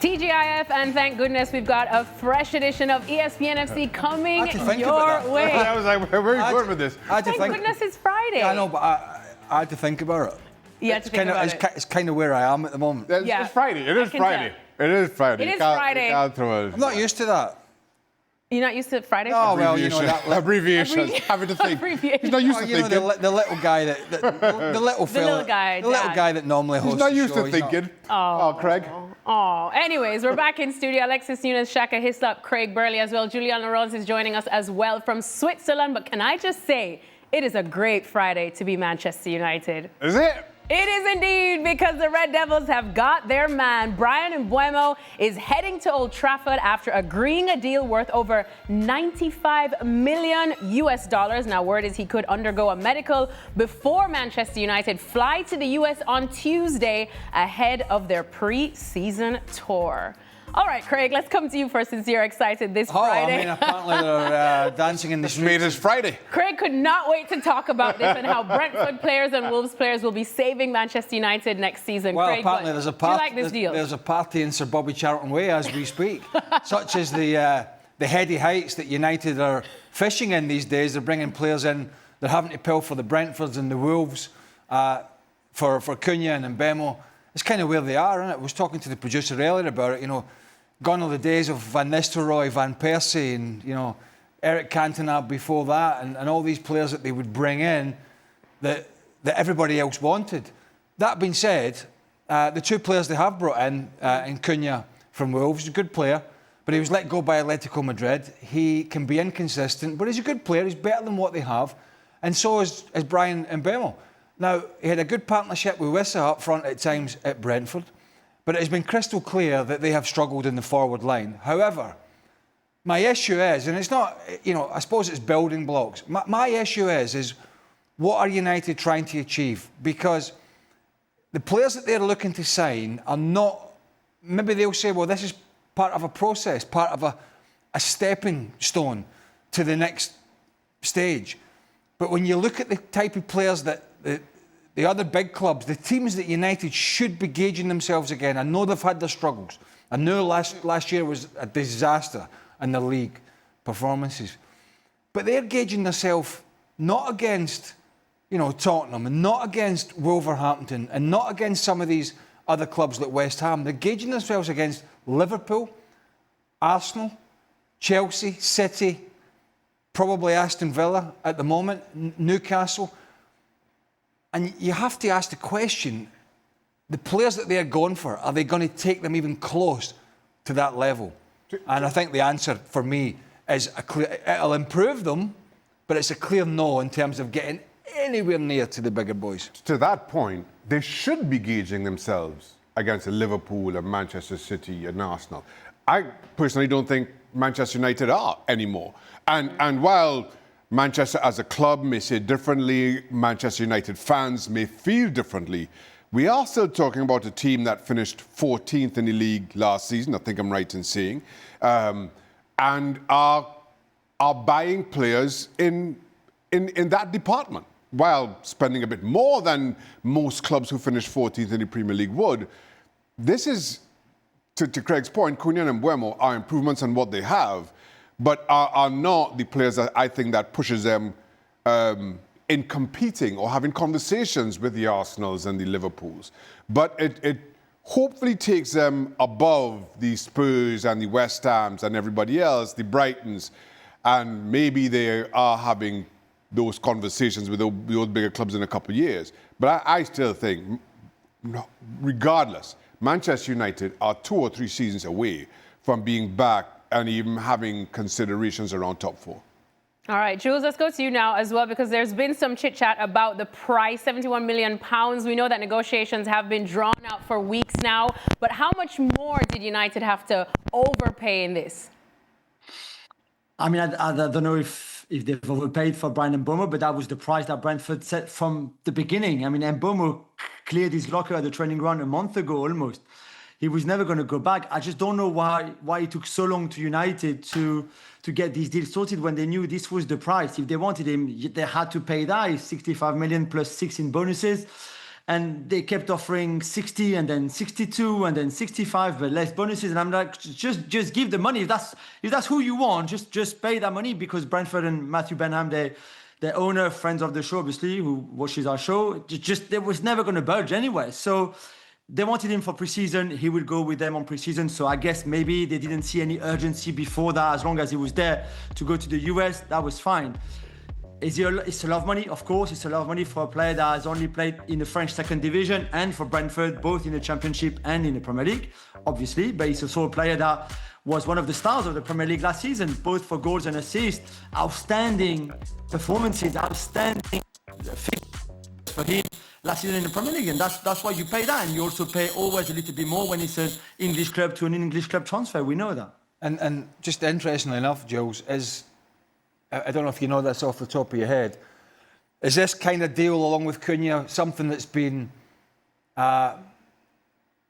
TGIF, and thank goodness we've got a fresh edition of ESPN FC coming your way. I was like, where are you going with this? Thank goodness it's Friday. Yeah, I know, but I had to think about it. You had to think about it. It's kind of where I am at the moment. It's Friday. It is Friday. It is Friday. It is Friday. I'm not used to that. You're not used to Friday? Oh, well, you know that. Abbreviations. Having to think. He's not used to thinking. The little guy the little guy that normally hosts. He's not the used show. to thinking. Oh, Craig. Oh, anyways, we're back in studio. Alexis Nunes, Shaka Hislop, Craig Burley as well. Julian Laurence is joining us as well from Switzerland. But can I just say, it is a great Friday to be Manchester United. Is it? It is indeed, because the Red Devils have got their man. Bryan Mbeumo is heading to Old Trafford after agreeing a deal worth over $95 million US. Now, word is he could undergo a medical before Manchester United fly to the US on Tuesday ahead of their pre-season tour. All right, Craig, let's come to you first since you're excited this Friday. I mean, apparently they're dancing in the streets. Made us Friday. Craig could not wait to talk about this and how Brentford players and Wolves players will be saving Manchester United next season. Well, Craig, apparently there's a party. Do you like this deal? There's a party in Sir Bobby Charlton Way as we speak, such as the heady heights that United are fishing in these days. They're bringing players in. They're having to pill for the Brentfords and the Wolves, for Cunha and Mbeumo. It's kind of where they are, isn't it? I was talking to the producer earlier about it. You know, gone are the days of Van Nistelrooy, Van Persie, and Eric Cantona before that, and all these players that they would bring in that everybody else wanted. That being said, the two players they have brought in Cunha from Wolves, he's a good player, but he was let go by Atletico Madrid. He can be inconsistent, but he's a good player. He's better than what they have, and so is Bryan Mbeumo. Now, he had a good partnership with Wissa up front at times at Brentford, but it has been crystal clear that they have struggled in the forward line. However, my issue is, and it's not, I suppose it's building blocks. My issue is what are United trying to achieve? Because the players that they're looking to sign are not, maybe they'll say, well, this is part of a process, part of a stepping stone to the next stage. But when you look at the type of players that the other big clubs, the teams that United should be gauging themselves again. I know they've had their struggles. I know last year was a disaster in the league performances. But they're gauging themselves not against, Tottenham and not against Wolverhampton and not against some of these other clubs like West Ham. They're gauging themselves against Liverpool, Arsenal, Chelsea, City, probably Aston Villa at the moment, Newcastle. And you have to ask the question, the players that they're going for, are they going to take them even close to that level? And I think the answer for me is it'll improve them, but it's a clear no in terms of getting anywhere near to the bigger boys. To that point, they should be gauging themselves against Liverpool and Manchester City and Arsenal. I personally don't think Manchester United are anymore. And while Manchester as a club may say differently, Manchester United fans may feel differently, we are still talking about a team that finished 14th in the league last season, I think I'm right in saying, and are buying players in that department, while spending a bit more than most clubs who finished 14th in the Premier League would. This is, to Craig's point, Cunha and Mbeumo are improvements on what they have, but are not the players that I think that pushes them in competing or having conversations with the Arsenals and the Liverpools. But it hopefully takes them above the Spurs and the West Hams and everybody else, the Brightons, and maybe they are having those conversations with those bigger clubs in a couple of years. But I still think, regardless, Manchester United are 2 or 3 seasons away from being back and even having considerations around top 4. All right, Jules, let's go to you now as well, because there's been some chit-chat about the price, £71 million. We know that negotiations have been drawn out for weeks now, but how much more did United have to overpay in this? I mean, I don't know if they've overpaid for Bryan Mbeumo, but that was the price that Brentford set from the beginning. I mean, Mbeumo cleared his locker at the training ground a month ago almost. He was never going to go back. I just don't know why it took so long to United to get this deal sorted when they knew this was the price. If they wanted him, they had to pay that. It's 65 million plus 6 in bonuses. And they kept offering 60 and then 62 and then 65, but less bonuses. And I'm like, just give the money. If that's who you want, just pay that money, because Brentford and Matthew Benham, their owner, friends of the show, obviously, who watches our show, they was never going to budge anyway. So they wanted him for preseason. He would go with them on preseason. So I guess maybe they didn't see any urgency before that. As long as he was there to go to the US, that was fine. It's a lot of money, of course. It's a lot of money for a player that has only played in the French second division, and for Brentford, both in the Championship and in the Premier League, obviously. But he's also a player that was one of the stars of the Premier League last season, both for goals and assists. Outstanding performances, outstanding for him last season in the Premier League. And that's why you pay that. And you also pay always a little bit more when it's an English club to an English club transfer. We know that. And just interestingly enough, Jules, I don't know if you know this off the top of your head, is this kind of deal along with Cunha something that's been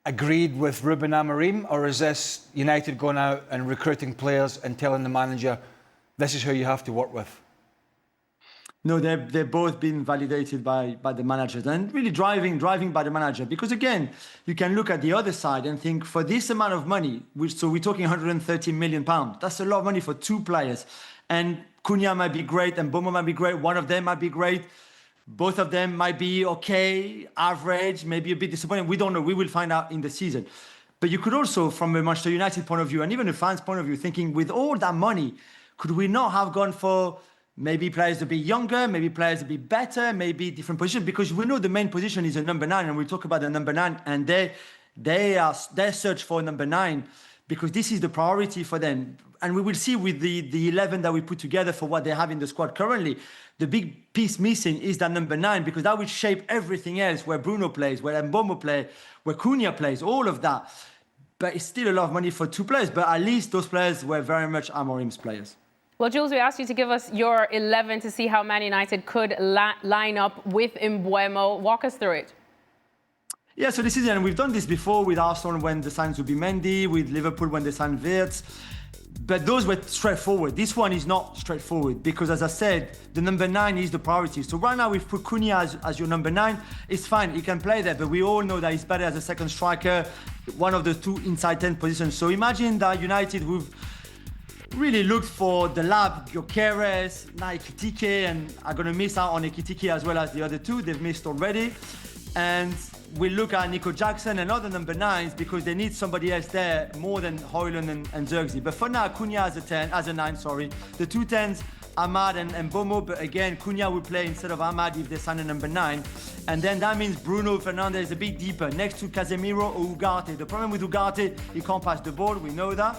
agreed with Ruben Amorim, or is this United going out and recruiting players and telling the manager, this is who you have to work with? No, they've both been validated by the managers, and really driving by the manager. Because again, you can look at the other side and think, for this amount of money, so we're talking £130 million, that's a lot of money for two players. And Cunha might be great and Mbeumo might be great. One of them might be great. Both of them might be okay, average, maybe a bit disappointing. We don't know. We will find out in the season. But you could also, from a Manchester United point of view, and even a fan's point of view, thinking, with all that money, could we not have gone for maybe players a bit younger, maybe players a bit better, maybe different positions? Because we know the main position is a number 9, and we talk about the number 9, and they search for number 9, because this is the priority for them. And we will see with the 11 that we put together for what they have in the squad currently, the big piece missing is that number 9, because that will shape everything else, where Bruno plays, where Mbeumo plays, where Cunha plays, all of that. But it's still a lot of money for two players, but at least those players were very much Amorim's players. Well, Jules, we asked you to give us your 11 to see how Man United could line up with Mbeumo. Walk us through it. Yeah, so this season, and we've done this before with Arsenal when the signs would be Mendy, with Liverpool when they signed Wirtz. But those were straightforward. This one is not straightforward, because, as I said, the number 9 is the priority. So right now we've put Cunha as your number 9. It's fine, he can play there, but we all know that he's better as a second striker, one of the two inside 10 positions. So imagine that United, who've really looked for the lab, Gyökeres, Ekitike, and are going to miss out on Ekitike as well as the other two. They've missed already. And we look at Nicolas Jackson and other number 9s, because they need somebody else there more than Højlund and Zirkzee. But for now, Cunha as a 9. The two 10s, Ahmad and Mbeumo. But again, Cunha will play instead of Ahmad if they sign a number 9. And then that means Bruno Fernandes is a bit deeper, next to Casemiro or Ugarte. The problem with Ugarte, he can't pass the ball, we know that.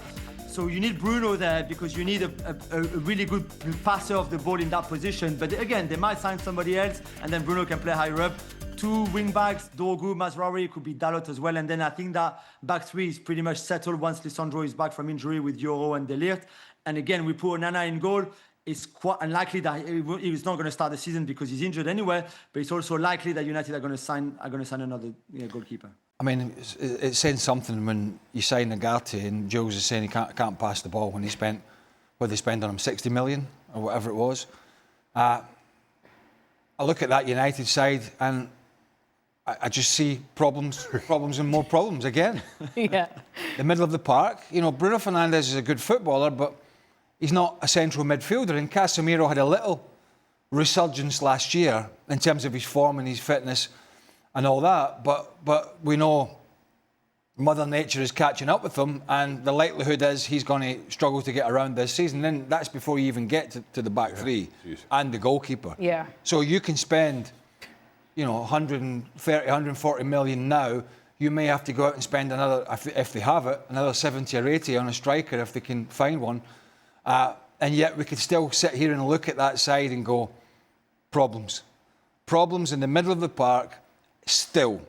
So you need Bruno there, because you need a really good passer of the ball in that position. But again, they might sign somebody else, and then Bruno can play higher up. Two wing-backs, Dorgu, Mazraoui, could be Dalot as well. And then I think that back 3 is pretty much settled once Lisandro is back from injury with Yoro and De Ligt. And again, we put Onana in goal. It's quite unlikely that he's not going to start the season because he's injured anyway. But it's also likely that United are going to sign another goalkeeper. I mean, it's saying something when you sign Ugarte and Jules is saying he can't pass the ball when they spent on him 60 million or whatever it was. I look at that United side and I just see problems and more problems again. Yeah. The middle of the park. You know, Bruno Fernandes is a good footballer, but he's not a central midfielder. And Casemiro had a little resurgence last year in terms of his form and his fitness and all that. But we know Mother Nature is catching up with him, and the likelihood is he's going to struggle to get around this season. And that's before you even get to the back 3 and the goalkeeper. Yeah. So you can spend, 130, 140 million now. You may have to go out and spend another, if they have it, another 70 or 80 on a striker if they can find one. And yet we could still sit here and look at that side and go, problems. Problems in the middle of the park, still.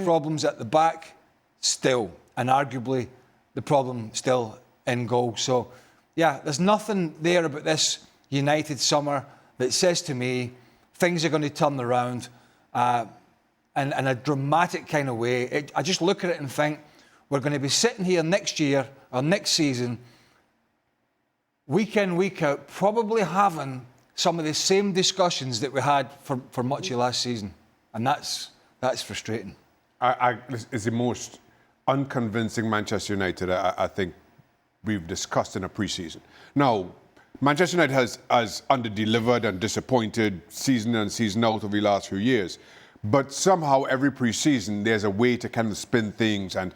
Problems at the back, still. And arguably the problem still in goal. So, yeah, there's nothing there about this United summer that says to me things are going to turn around in a dramatic kind of way. I just look at it and think we're going to be sitting here next year or next season, week in, week out, probably having some of the same discussions that we had for much of last season. And that's That's frustrating. It's the most unconvincing Manchester United I think we've discussed in a pre-season. Now, Manchester United has under-delivered and disappointed season in and season out over the last few years. But somehow every pre-season there's a way to kind of spin things, and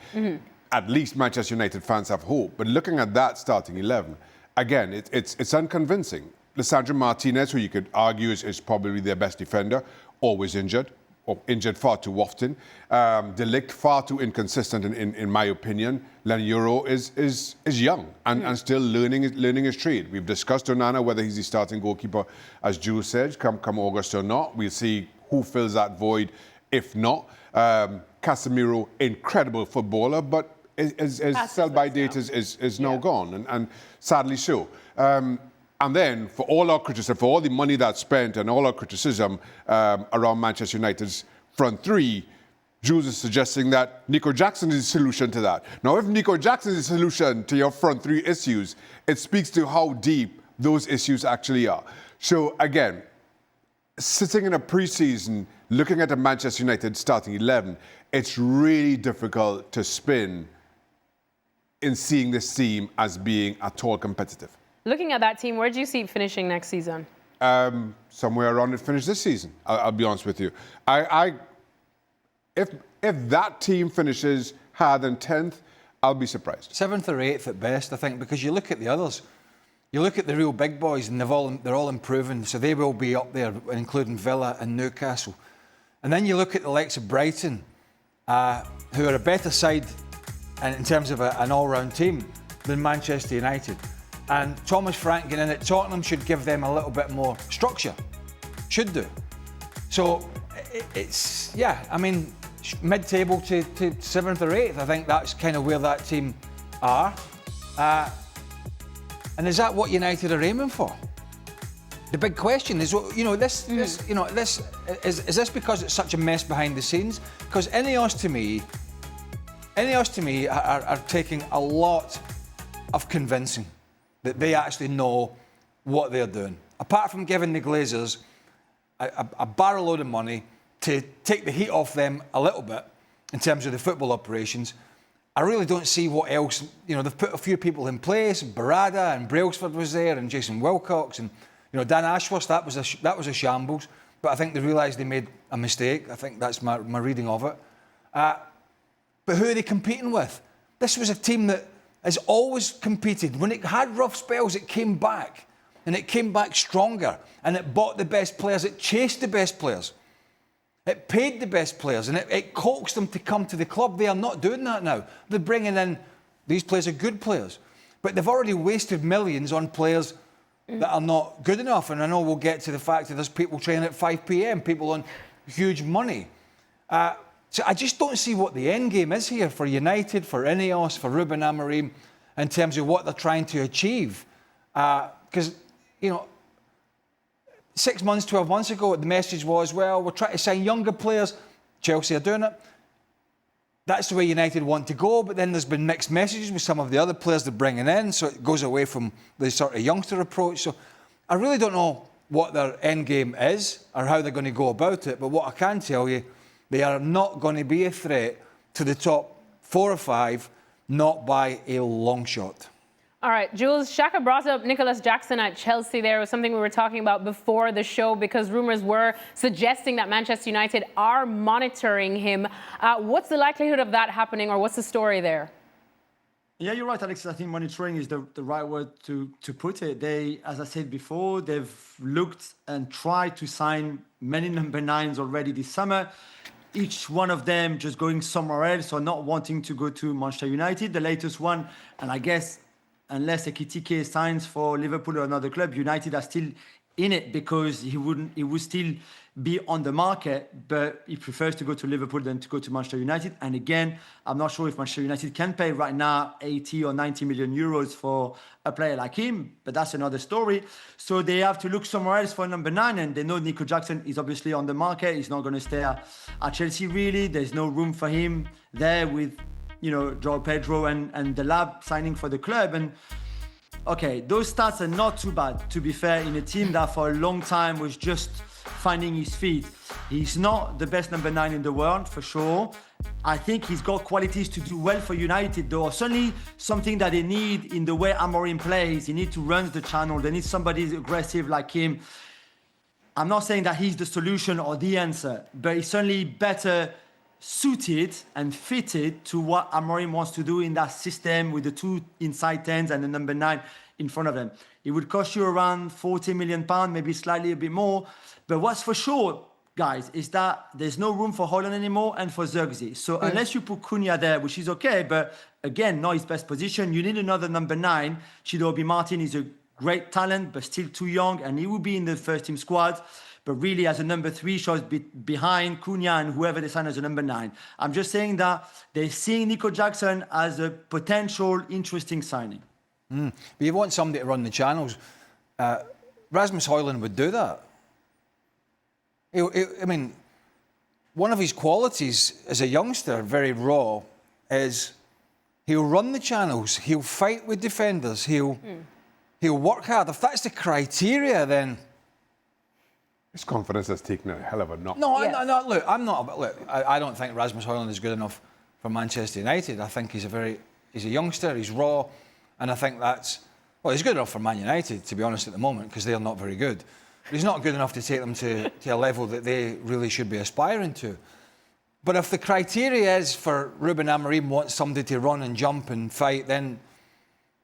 at least Manchester United fans have hope. But looking at that starting 11, again, it's unconvincing. Lisandro Martinez, who you could argue is probably their best defender, always injured, or injured far too often. De Ligt, far too inconsistent in my opinion. Leniero is young and still learning his trade. We've discussed Onana, whether he's the starting goalkeeper, as Jules said, come August or not. We'll see who fills that void if not. Casemiro, incredible footballer, but his sell-by date is now gone, and sadly so. And then, for all our criticism, for all the money that's spent and all our criticism around Manchester United's front three, Jules is suggesting that Nico Jackson is the solution to that. Now, if Nico Jackson is the solution to your front three issues, it speaks to how deep those issues actually are. So, again, sitting in a pre-season, looking at the Manchester United starting 11, it's really difficult to spin in seeing this team as being at all competitive. Looking at that team, where do you see it finishing next season? Somewhere around it finished this season. I'll be honest with you. If that team finishes higher than 10th, I'll be surprised. 7th or 8th at best, I think, because you look at the others. You look at the real big boys, and they're all improving, so they will be up there, including Villa and Newcastle. And then you look at the likes of Brighton, who are a better side in terms of an all-round team than Manchester United. And Thomas Frank getting in at Tottenham should give them a little bit more structure. Should do. So it's, I mean, mid-table to 7th or 8th, I think that's kind of where that team are. And is that what United are aiming for? The big question is, is this because it's such a mess behind the scenes? Because Ineos to me are taking a lot of convincing that they actually know what they're doing. Apart from giving the Glazers a barrel load of money to take the heat off them a little bit in terms of the football operations, I really don't see what else. They've put a few people in place. Barada and Brailsford was there, and Jason Wilcox, and Dan Ashworth. That was a shambles. But I think they realised they made a mistake. I think that's my reading of it. But who are they competing with? This was a team that has always competed. When it had rough spells, it came back. And it came back stronger. And it bought the best players. It chased the best players. It paid the best players. And it coaxed them to come to the club. They are not doing that now. They're bringing in... These players are good players. But they've already wasted millions on players that are not good enough. And I know we'll get to the fact that there's people training at 5 p.m, people on huge money. So I just don't see what the end game is here for United, for Ineos, for Ruben Amorim, in terms of what they're trying to achieve. Because, 6 months, 12 months ago, the message was, well, we're trying to sign younger players. Chelsea are doing it. That's the way United want to go, but then there's been mixed messages with some of the other players they're bringing in, so it goes away from the sort of youngster approach. So I really don't know what their end game is or how they're going to go about it, but what I can tell you, they are not going to be a threat to the top 4 or 5, not by a long shot. All right, Jules, Shaka brought up Nicolas Jackson at Chelsea. There was something we were talking about before the show because rumours were suggesting that Manchester United are monitoring him. What's the likelihood of that happening, or what's the story there? Yeah, you're right, Alex. I think monitoring is the right word to put it. They, as I said before, they've looked and tried to sign many number 9s already this summer. Each one of them just going somewhere else or not wanting to go to Manchester United. The latest one, and I guess unless Ekitike signs for Liverpool or another club, United are still in it because he would still be on the market, but he prefers to go to Liverpool than to go to Manchester United. And again, I'm not sure if Manchester United can pay right now 80 or 90 million euros for a player like him, but that's another story. So they have to look somewhere else for number 9, and they know Nico Jackson is obviously on the market. He's not going to stay at Chelsea, really. There's no room for him there with, João Pedro and the Lab signing for the club. And okay, those stats are not too bad, to be fair, in a team that for a long time was just finding his feet. He's not the best number 9 in the world, for sure. I think he's got qualities to do well for United, though. Certainly something that they need in the way Amorim plays. He needs to run the channel. They need somebody aggressive like him. I'm not saying that he's the solution or the answer, but he's certainly better suited and fitted to what Amorim wants to do in that system with the 2 inside 10s and the number 9 in front of them. It would cost you around £40 million, maybe slightly a bit more. But what's for sure, guys, is that there's no room for Haaland anymore and for Zirkzee. So unless you put Cunha there, which is okay, but again, not his best position, you need another number 9. Chidobe Martin is a great talent, but still too young, and he will be in the first team squad. But really, as a number 3, shows behind Cunha and whoever they sign as a number 9. I'm just saying that they're seeing Nico Jackson as a potential interesting signing. But you want somebody to run the channels. Rasmus Højlund would do that. I mean, one of his qualities as a youngster, very raw, is he'll run the channels, he'll fight with defenders, he'll work hard. If that's the criteria, then His confidence has taken a hell of a knock. no, look, I don't think Rasmus Højlund is good enough for Manchester United. I think he's a youngster, he's raw, and I think he's good enough for Man United, to be honest, at the moment, because they're not very good. But he's not good enough to take them to a level that they really should be aspiring to. But if the criteria is for Ruben Amorim wants somebody to run and jump and fight, then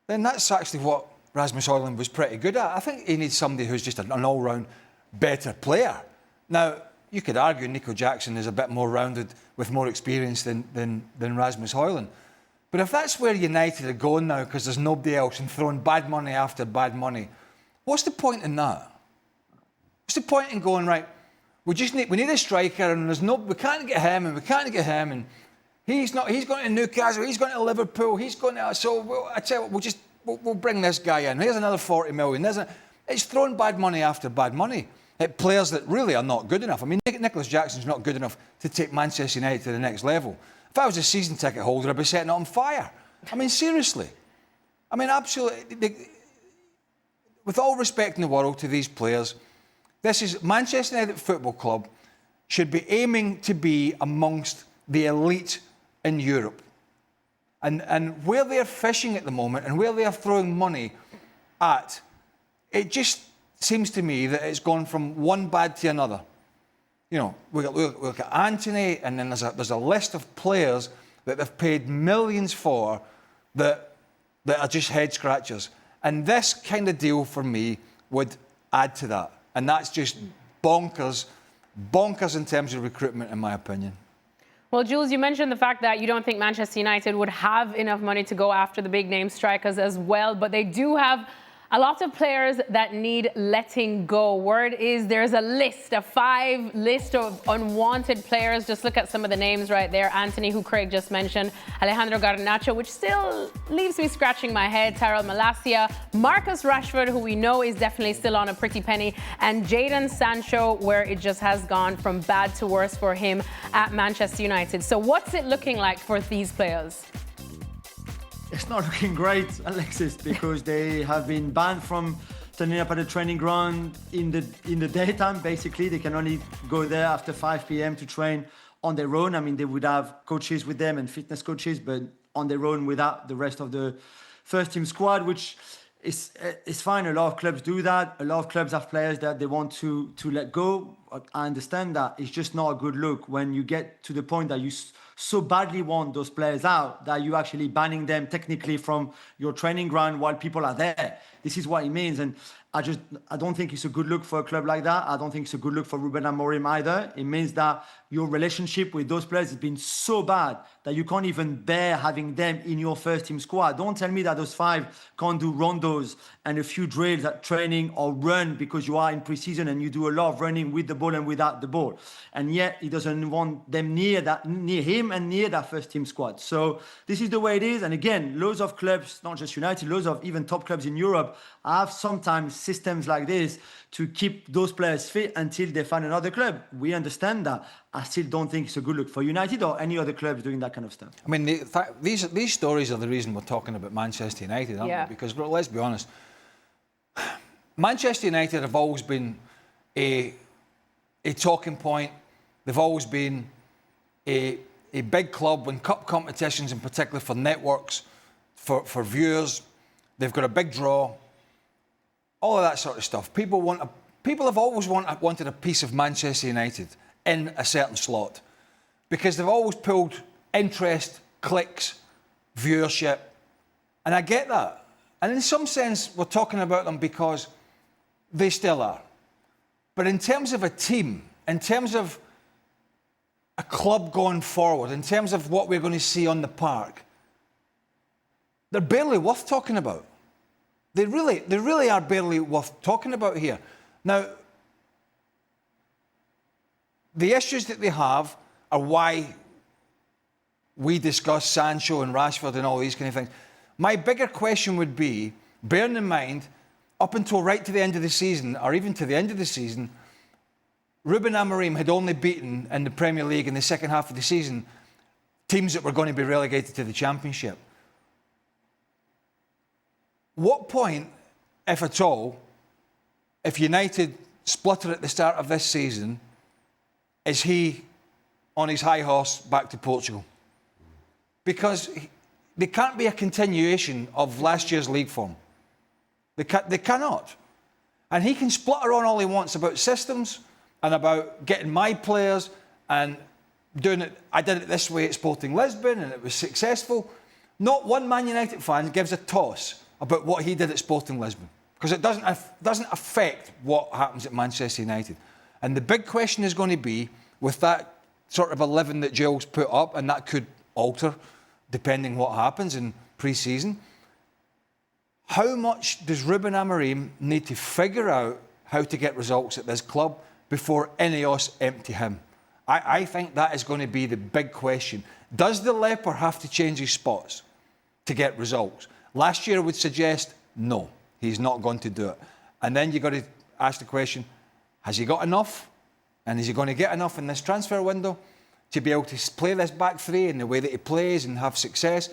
that's actually what Rasmus Højlund was pretty good at. I think he needs somebody who's just an all-round better player. Now, you could argue Nico Jackson is a bit more rounded with more experience than Rasmus Højlund. But if that's where United are going now because there's nobody else and throwing bad money after bad money, what's the point in that? What's the point in going, right, we need a striker and we can't get him and he's going to Newcastle, he's going to Liverpool, I tell you what, we'll bring this guy in. Here's another 40 million. It's throwing bad money after bad money at players that really are not good enough. I mean, Nicolas Jackson's not good enough to take Manchester United to the next level. If I was a season ticket holder, I'd be setting it on fire. I mean, seriously. I mean, absolutely. With all respect in the world to these players, this is Manchester United Football Club should be aiming to be amongst the elite in Europe. And where they're fishing at the moment and where they are throwing money at, it just seems to me that it's gone from one bad to another. You know, we look at Anthony, and then there's a list of players that they've paid millions for that are just head scratchers. And this kind of deal for me would add to that. And that's just bonkers in terms of recruitment, in my opinion. Well, Jules, you mentioned the fact that you don't think Manchester United would have enough money to go after the big name strikers as well, but they do have a lot of players that need letting go. Word is there's a 5 list of unwanted players. Just look at some of the names right there. Anthony, who Craig just mentioned, Alejandro Garnacho, which still leaves me scratching my head, Tyrell Malacia, Marcus Rashford, who we know is definitely still on a pretty penny, and Jadon Sancho, where it just has gone from bad to worse for him at Manchester United. So what's it looking like for these players? It's not looking great, Alexis, because they have been banned from turning up at the training ground in the daytime. Basically, they can only go there after 5 p.m. to train on their own. I mean, they would have coaches with them and fitness coaches, but on their own without the rest of the first team squad, which is fine. A lot of clubs do that. A lot of clubs have players that they want to let go. I understand that. It's just not a good look when you get to the point that you so badly want those players out that you're actually banning them technically from your training ground while people are there. This is what it means. And I don't think it's a good look for a club like that. I don't think it's a good look for Ruben Amorim either. It means that your relationship with those players has been so bad that you can't even bear having them in your first team squad. Don't tell me that those 5 can't do rondos and a few drills at training or run because you are in pre-season and you do a lot of running with the ball and without the ball. And yet he doesn't want them near him him and near that first team squad. So this is the way it is. And again, loads of clubs, not just United, loads of even top clubs in Europe have sometimes systems like this to keep those players fit until they find another club. We understand that. I still don't think it's a good look for United or any other clubs doing that kind of stuff. I mean, these stories are the reason we're talking about Manchester United, aren't they? Because let's be honest, Manchester United have always been a talking point. They've always been a big club in cup competitions, in particular for networks, for viewers. They've got a big draw. All of that sort of stuff. People have always wanted a piece of Manchester United in a certain slot because they've always pulled interest, clicks, viewership, and I get that. And in some sense, we're talking about them because they still are. But in terms of a team, in terms of a club going forward, in terms of what we're going to see on the park, they're barely worth talking about. They really are barely worth talking about here. Now, the issues that they have are why we discuss Sancho and Rashford and all these kind of things. My bigger question would be, bearing in mind, up until right to the end of the season, or even to the end of the season, Ruben Amorim had only beaten in the Premier League in the second half of the season teams that were going to be relegated to the Championship. What point, if at all, if United splutter at the start of this season, is he on his high horse back to Portugal? Because there can't be a continuation of last year's league form. They cannot. And he can splutter on all he wants about systems and about getting my players and doing it. I did it this way at Sporting Lisbon and it was successful. Not one Man United fan gives a toss about what he did at Sporting Lisbon because it doesn't affect what happens at Manchester United. And the big question is going to be, with that sort of 11 that Gio's put up, and that could alter depending what happens in pre-season, how much does Ruben Amorim need to figure out how to get results at this club before Ineos empty him? I think that is going to be the big question. Does the leper have to change his spots to get results? Last year would suggest no, he's not going to do it. And then you've got to ask the question, has he got enough? And is he going to get enough in this transfer window to be able to play this back three in the way that he plays and have success?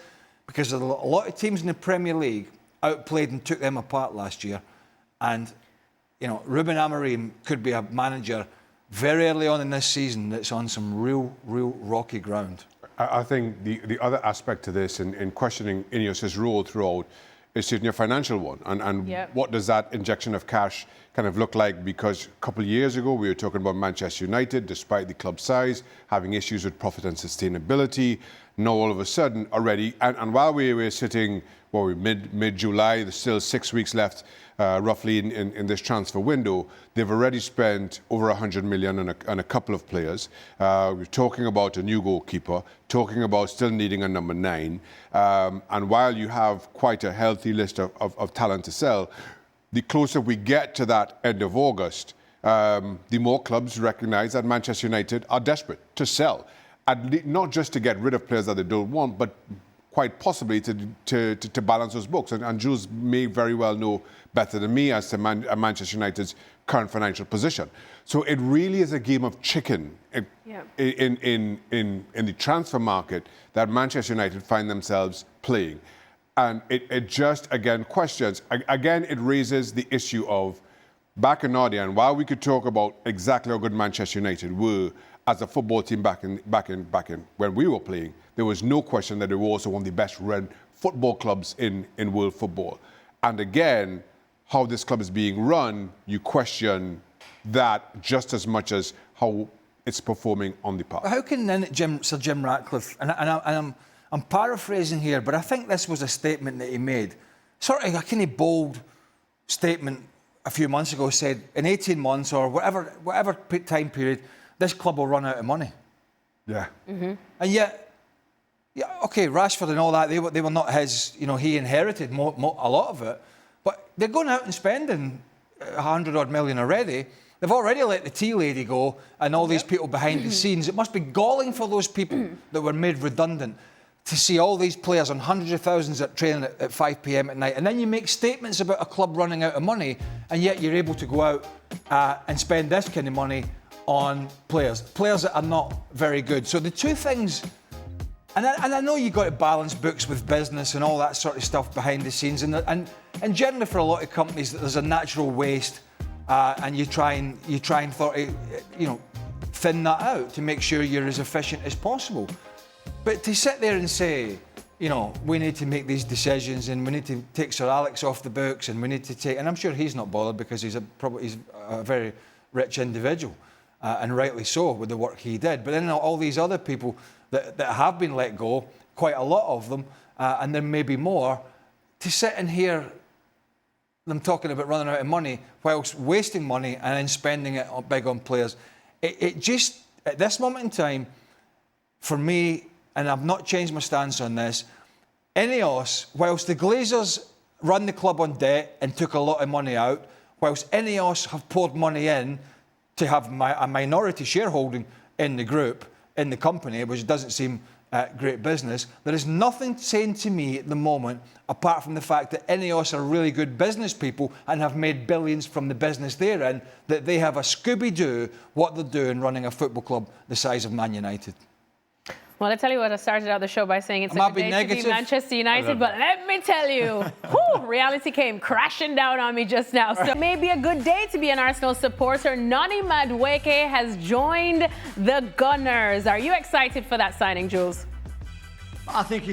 Because a lot of teams in the Premier League outplayed and took them apart last year. And, you know, Ruben Amorim could be a manager very early on in this season that's on some real rocky ground. I think the other aspect to this in questioning Ineos' role throughout is certainly a financial one. And what does that injection of cash kind of look like? Because a couple of years ago, we were talking about Manchester United, despite the club size, having issues with profit and sustainability. Now, all of a sudden, already, and while we were sitting, mid-July, there's still 6 weeks left, roughly, in this transfer window, they've already spent over 100 million on a couple of players. We're talking about a new goalkeeper, talking about still needing a number 9. And while you have quite a healthy list of talent to sell, the closer we get to that end of August, the more clubs recognise that Manchester United are desperate to sell. Not just to get rid of players that they don't want, but quite possibly to balance those books. And Jules may very well know better than me as to Manchester United's current financial position. So it really is a game of chicken in the transfer market that Manchester United find themselves playing. And it just, again, questions. Again, it raises the issue of back in Nodi, and while we could talk about exactly how good Manchester United were as a football team back in when we were playing, there was no question that they were also one of the best run football clubs in world football. And again, how this club is being run, you question that just as much as how it's performing on the park. How can then Sir Jim Ratcliffe, and I'm paraphrasing here, but I think this was a statement that he made, sort of a kind of bold statement a few months ago, said in 18 months or whatever time period, this club will run out of money. Yeah. Mm-hmm. And yet, okay, Rashford and all that, they were not his, he inherited a lot of it, but they're going out and spending 100 odd million already, They've already let the tea lady go and all these people behind the scenes. It must be galling for those people that were made redundant to see all these players on hundreds of thousands at training at 5 p.m. at night. And then you make statements about a club running out of money, and yet you're able to go out and spend this kind of money on players that are not very good. So the two things, and I know you've got to balance books with business and all that sort of stuff behind the scenes, and generally for a lot of companies there's a natural waste, and you try and sort of, thin that out to make sure you're as efficient as possible. But to sit there and say, we need to make these decisions and we need to take Sir Alex off the books and we need to take, and I'm sure he's not bothered because he's a very rich individual, and rightly so with the work he did. But then all these other people that have been let go, quite a lot of them, and there may be more, to sit and hear them talking about running out of money whilst wasting money and then spending it big on players. It just, at this moment in time, for me, and I've not changed my stance on this, Ineos, whilst the Glazers run the club on debt and took a lot of money out, whilst Ineos have poured money in to have a minority shareholding in the group, in the company, which doesn't seem great business, there is nothing saying to me at the moment, apart from the fact that Ineos are really good business people and have made billions from the business they're in, that they have a Scooby-Doo what they're doing running a football club the size of Man United. Well, I tell you what, I started out the show by saying it's a good day to be Manchester United, but let me tell you, reality came crashing down on me just now. So it may be a good day to be an Arsenal supporter. Noni Madueke has joined the Gunners. Are you excited for that signing, Jules? I think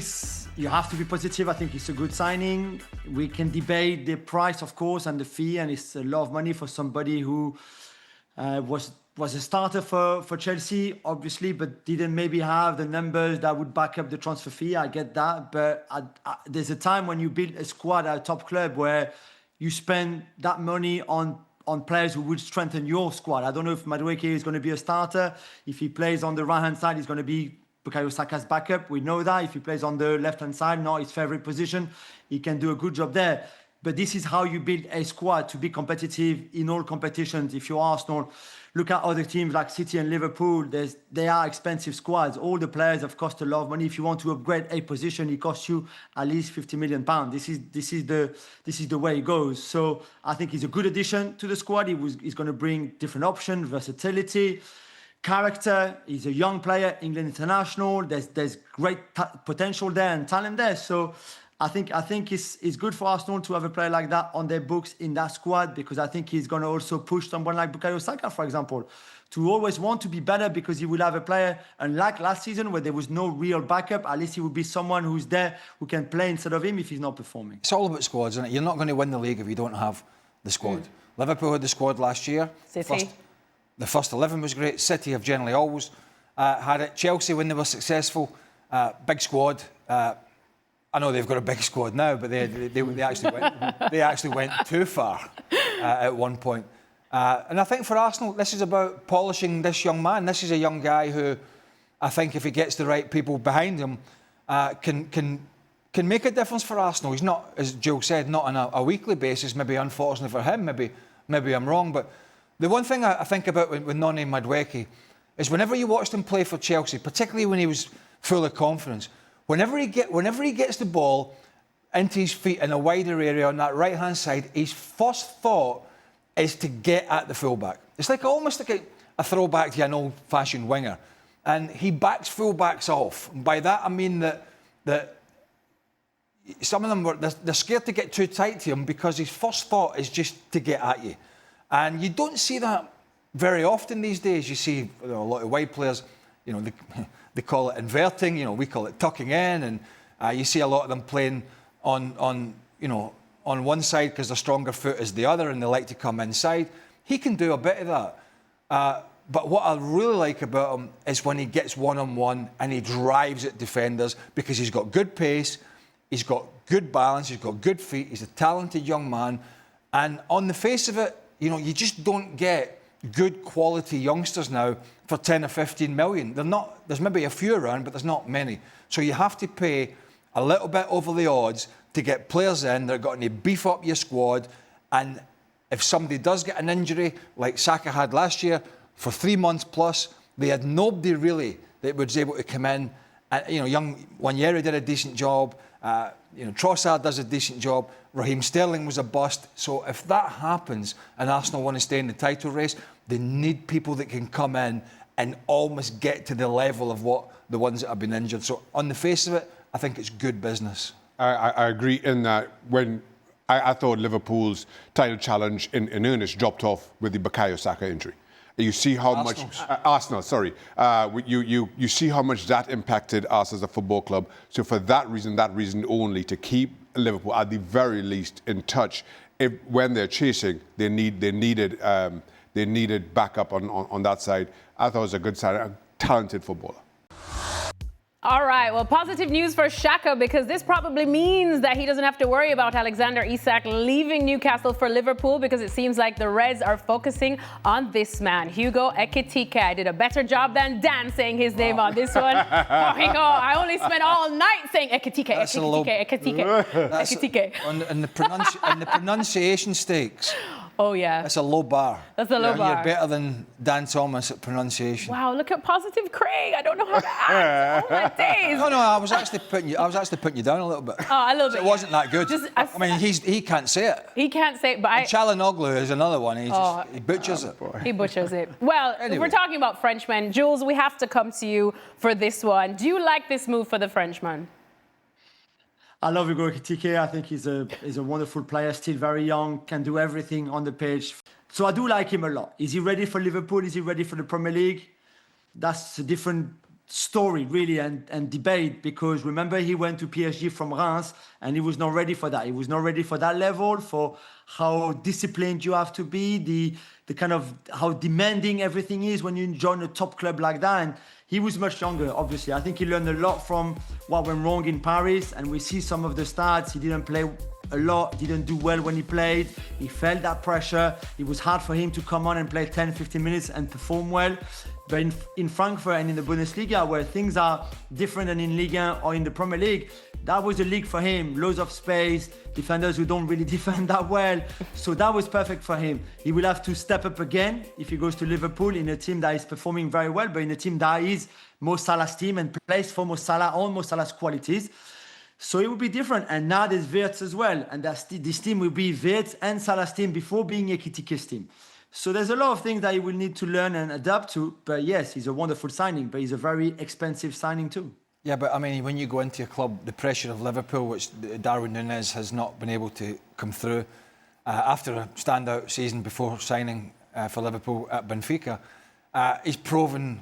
you have to be positive. I think it's a good signing. We can debate the price, of course, and the fee, and it's a lot of money for somebody who was a starter for Chelsea, obviously, but didn't maybe have the numbers that would back up the transfer fee. I get that. But there's a time when you build a squad at a top club where you spend that money on players who would strengthen your squad. I don't know if Madueke is going to be a starter. If he plays on the right-hand side, he's going to be Bukayo Saka's backup. We know that. If he plays on the left-hand side, not his favourite position, he can do a good job there. But this is how you build a squad to be competitive in all competitions. If you're Arsenal, look at other teams like City and Liverpool. They are expensive squads. All the players have cost a lot of money. If you want to upgrade a position, it costs you at least £50 million. This is the way it goes. So I think he's a good addition to the squad. He's going to bring different options, versatility, character. He's a young player, England international. There's great potential there and talent there. So I think it's good for Arsenal to have a player like that on their books in that squad, because I think he's going to also push someone like Bukayo Saka, for example, to always want to be better, because he will have a player, unlike last season where there was no real backup, at least he will be someone who's there who can play instead of him if he's not performing. It's all about squads, isn't it? You're not going to win the league if you don't have the squad. Liverpool had the squad last year. City. The first 11 was great. City have generally always had it. Chelsea, when they were successful, big squad. I know they've got a big squad now, but they actually went too far at one point. And I think for Arsenal, this is about polishing this young man. This is a young guy who, I think, if he gets the right people behind him, can make a difference for Arsenal. He's not, as Joe said, not on a weekly basis. Maybe unfortunately for him, maybe I'm wrong. But the one thing I think about with Noni Madueke is whenever you watched him play for Chelsea, particularly when he was full of confidence, whenever he gets the ball into his feet in a wider area on that right-hand side, his first thought is to get at the fullback. It's almost like a throwback to an old-fashioned winger. And he backs fullbacks off. And by that I mean that some of them they're scared to get too tight to him because his first thought is just to get at you. And you don't see that very often these days. You see a lot of wide players, they call it inverting, we call it tucking in, and you see a lot of them playing on one side because their stronger foot is the other and they like to come inside. He can do a bit of that. But what I really like about him is when he gets one-on-one and he drives at defenders, because he's got good pace, he's got good balance, he's got good feet, he's a talented young man. And on the face of it, you just don't get good quality youngsters now for 10 or 15 million. There's maybe a few around, but there's not many. So you have to pay a little bit over the odds to get players in that are going to beef up your squad. And if somebody does get an injury, like Saka had last year, for 3 months plus, they had nobody really that was able to come in. Young Wanyeri did a decent job. Trossard does a decent job. Raheem Sterling was a bust. So if that happens and Arsenal want to stay in the title race, they need people that can come in and almost get to the level of what the ones that have been injured. So on the face of it, I think it's good business. I agree in that when I thought Liverpool's title challenge in earnest dropped off with the Bukayo Saka injury. You see how Arsenal, sorry. You see how much that impacted us as a football club. So for that reason only, to keep Liverpool at the very least in touch, when they're chasing, they needed backup on that side. I thought it was a good side, a talented footballer. All right, well, positive news for Xhaka, because this probably means that he doesn't have to worry about Alexander Isak leaving Newcastle for Liverpool, because it seems like the Reds are focusing on this man, Hugo Ekitike. I did a better job than Dan saying his name on this one. I only spent all night saying Ekitike. And the pronunciation stakes. Oh, yeah. That's a low bar. That's a low bar. You're better than Dan Thomas at pronunciation. Wow, look at positive Craig. I don't know how to act. Oh, my days. No, I was actually putting you down a little bit. Oh, a little bit. It wasn't that good. He can't say it. He can't say it, but Çalhanoğlu is another one. He butchers it. He butchers it. Well, anyway. If we're talking about Frenchmen, Jules, we have to come to you for this one. Do you like this move for the Frenchman? I love Hugo Ekitike. I think he's a wonderful player, still very young, can do everything on the pitch. So I do like him a lot. Is he ready for Liverpool? Is he ready for the Premier League? That's a different story, really, and debate, because remember, he went to PSG from Reims and he was not ready for that. He was not ready for that level, for how disciplined you have to be, the kind of how demanding everything is when you join a top club like that. And he was much younger, obviously. I think he learned a lot from what went wrong in Paris, and we see some of the stats. He didn't play a lot, didn't do well when he played. He felt that pressure. It was hard for him to come on and play 10, 15 minutes and perform well. But in Frankfurt and in the Bundesliga, where things are different than in Liga or in the Premier League, that was a league for him. Loads of space, defenders who don't really defend that well. So that was perfect for him. He will have to step up again if he goes to Liverpool in a team that is performing very well, but in a team that is Mo Salah's team and plays for Mo Salah on Mo Salah's qualities. So it will be different. And now there's Wirtz as well. And this team will be Wirtz and Salah's team before being Ekitike's team. So there's a lot of things that he will need to learn and adapt to. But yes, he's a wonderful signing, but he's a very expensive signing too. Yeah, but I mean, when you go into a club, the pressure of Liverpool, which Darwin Núñez has not been able to come through after a standout season before signing for Liverpool at Benfica, he's proven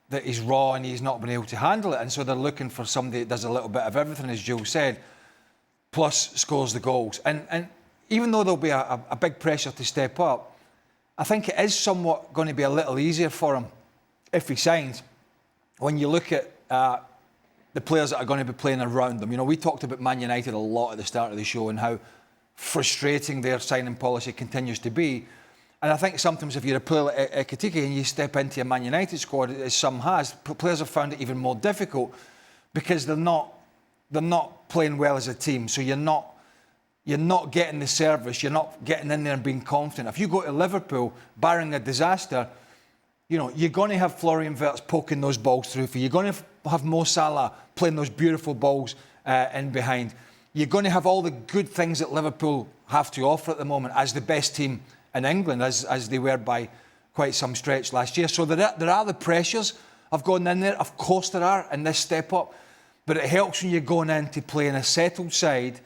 that he's raw and he's not been able to handle it. And so they're looking for somebody that does a little bit of everything, as Jules said, plus scores the goals. And even though there'll be a big pressure to step up, I think it is somewhat going to be a little easier for him if he signs. When you look at the players that are going to be playing around them. You know, we talked about Man United a lot at the start of the show and how frustrating their signing policy continues to be. And I think sometimes if you're a player like Ekitike and you step into a Man United squad, as some has, players have found it even more difficult because they're not playing well as a team. So you're not getting the service, you're not getting in there and being confident. If you go to Liverpool, barring a disaster, you know, you're going to have Florian Wirtz poking those balls through for you. You're going to have Mo Salah playing those beautiful balls in behind. You're going to have all the good things that Liverpool have to offer at the moment as the best team in England, as they were by quite some stretch last year. So there are the pressures of going in there. Of course there are in this step up. But it helps when you're going in to play in a settled side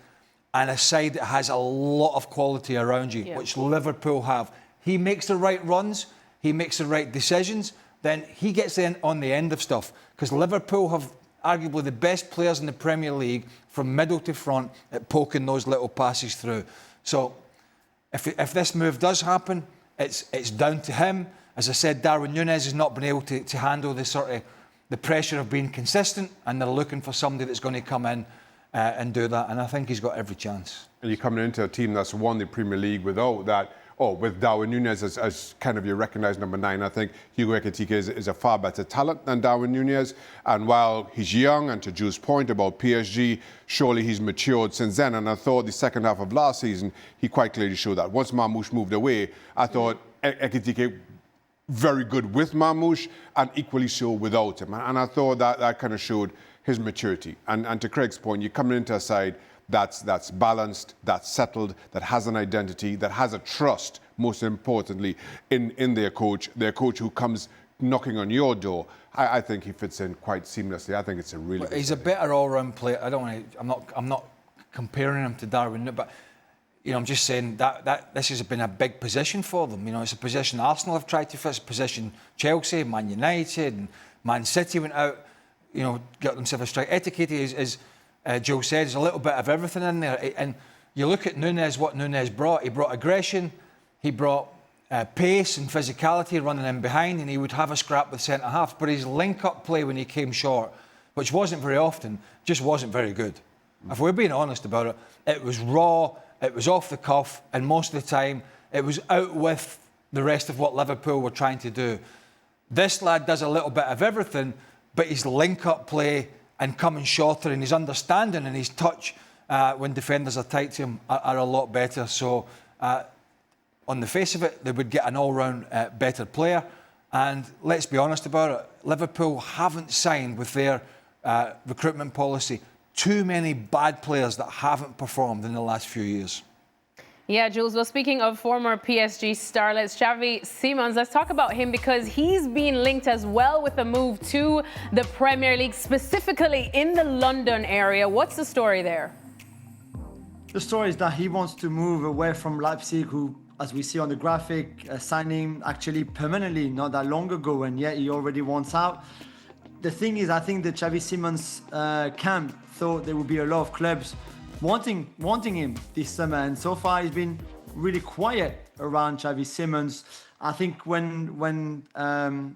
and a side that has a lot of quality around you, which Liverpool have. He makes the right runs. He makes the right decisions, then he gets in on the end of stuff. Because Liverpool have arguably the best players in the Premier League from middle to front at poking those little passes through. So if this move does happen, it's down to him. As I said, Darwin Núñez has not been able to handle the pressure of being consistent, and they're looking for somebody that's going to come in and do that. And I think he's got every chance. And you're coming into a team that's won the Premier League without that with Darwin Núñez as kind of your recognised number 9, I think Hugo Ekitike is a far better talent than Darwin Núñez. And while he's young, and to Jules' point about PSG, surely he's matured since then. And I thought the second half of last season, he quite clearly showed that. Once Marmoush moved away, I thought Ekitike very good with Marmoush and equally so without him. And I thought that kind of showed his maturity. And to Craig's point, you're coming into a side that's balanced, that's settled, that has an identity, that has a trust, most importantly, in their coach who comes knocking on your door. I think he fits in quite seamlessly. I think it's a really. He's a better all-round player. I'm not comparing him to Darwin, but I'm just saying that this has been a big position for them. It's a position Arsenal have tried to fill, a position Chelsea, Man United, and Man City went out, got themselves a strike. Ekitike is Joe said, there's a little bit of everything in there. And you look at Núñez, what Núñez brought. He brought aggression, he brought pace and physicality running in behind, and he would have a scrap with centre-half. But his link-up play when he came short, which wasn't very often, just wasn't very good. If we're being honest about it, it was raw, it was off the cuff, and most of the time, it was out with the rest of what Liverpool were trying to do. This lad does a little bit of everything, but his link-up play and coming shorter, and his understanding and his touch when defenders are tight to him are a lot better. So on the face of it, they would get an all-round better player. And let's be honest about it, Liverpool haven't signed with their recruitment policy too many bad players that haven't performed in the last few years. Yeah, Jules, well, speaking of former PSG starlets, Xavi Simons, let's talk about him because he's been linked as well with a move to the Premier League, specifically in the London area. What's the story there? The story is that he wants to move away from Leipzig, who, as we see on the graphic, signed him actually permanently not that long ago, and yet he already wants out. The thing is, I think the Xavi Simons camp thought there would be a lot of clubs wanting him this summer, and so far he's been really quiet around Xavi Simons. I think when Bayern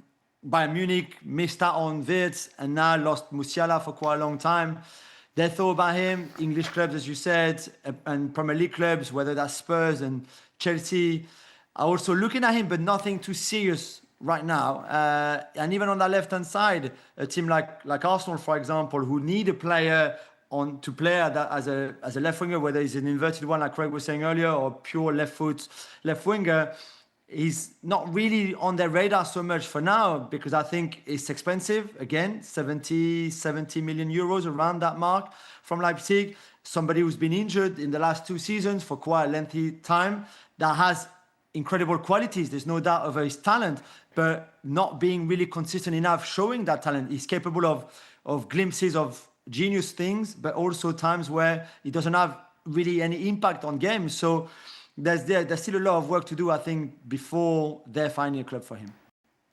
Munich missed out on Wirtz and now lost Musiala for quite a long time, they thought about him. English clubs, as you said, and Premier League clubs, whether that's Spurs and Chelsea, are also looking at him, but nothing too serious right now. And even on that left-hand side, a team like Arsenal, for example, who need a player to play as a left winger, whether he's an inverted one like Craig was saying earlier, or pure left winger, he's not really on their radar so much for now because I think it's expensive. Again, 70 million euros around that mark from Leipzig. Somebody who's been injured in the last 2 seasons for quite a lengthy time, that has incredible qualities. There's no doubt of his talent, but not being really consistent enough showing that talent. He's capable of glimpses of genius things, but also times where he doesn't have really any impact on games. So there's still a lot of work to do, I think, before they're finding a club for him.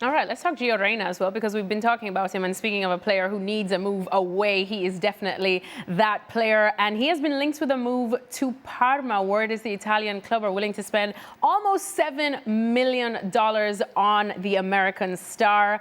All right, let's talk Gio Reyna as well, because we've been talking about him. And speaking of a player who needs a move away, he is definitely that player. And he has been linked with a move to Parma. Word is the Italian club are willing to spend almost $7 million on the American star.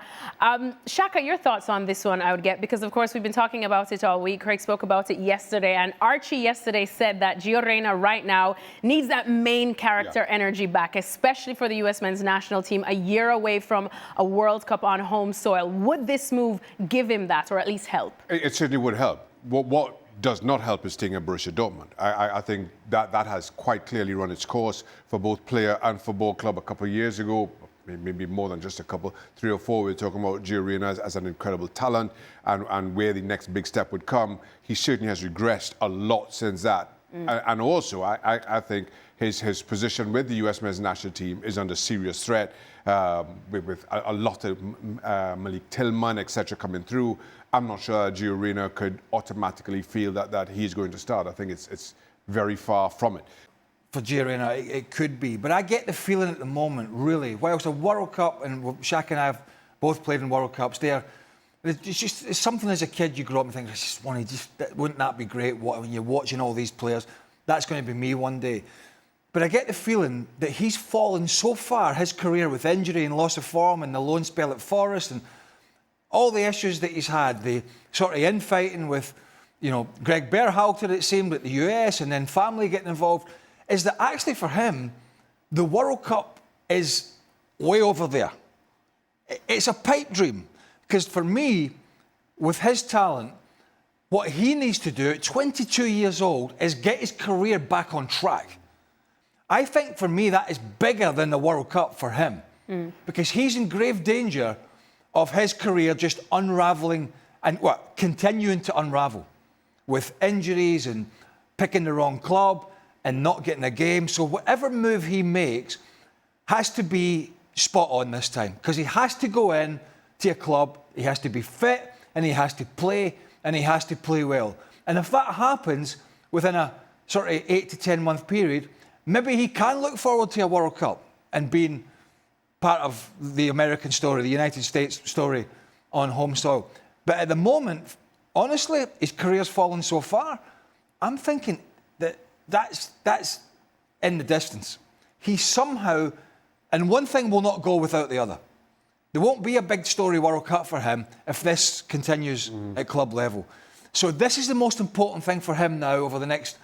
Shaka, your thoughts on this one I would get, because, of course, we've been talking about it all week. Craig spoke about it yesterday. And Archie yesterday said that Gio Reyna right now needs that main character energy back, especially for the U.S. men's national team, a year away from a World Cup on home soil. Would this move give him that, or at least help? It certainly would help. What does not help is staying at Borussia Dortmund. I think that has quite clearly run its course for both player and football club a couple of years ago, maybe more than just a couple, 3 or 4. We were talking about Gio Reyna as an incredible talent and where the next big step would come. He certainly has regressed a lot since that. And also, I think his position with the US men's national team is under serious threat. With a lot of Malik Tillman, etc. coming through, I'm not sure Gio Reyna could automatically feel that he's going to start. I think it's very far from it. For Gio Reyna, it could be. But I get the feeling at the moment, really, whilst a World Cup, and Shaq and I have both played in World Cups, it's something as a kid you grow up and think, wouldn't that be great when you're watching all these players? That's going to be me one day. But I get the feeling that he's fallen so far, his career, with injury and loss of form and the loan spell at Forest and all the issues that he's had, the sort of infighting with, Greg Berhalter, it seemed, at the US, and then family getting involved, is that actually for him, the World Cup is way over there. It's a pipe dream. Because for me, with his talent, what he needs to do at 22 years old is get his career back on track. I think for me that is bigger than the World Cup for him. Because he's in grave danger of his career just unravelling and continuing to unravel with injuries and picking the wrong club and not getting a game. So whatever move he makes has to be spot on this time, because he has to go in to a club, he has to be fit, and he has to play, and he has to play well. And if that happens within a sort of 8 to 10 month period, maybe he can look forward to a World Cup and being part of the American story, the United States story on home soil. But at the moment, honestly, his career's fallen so far, I'm thinking that's in the distance. He somehow, and one thing will not go without the other. There won't be a big story World Cup for him if this continues at club level. So this is the most important thing for him now over the next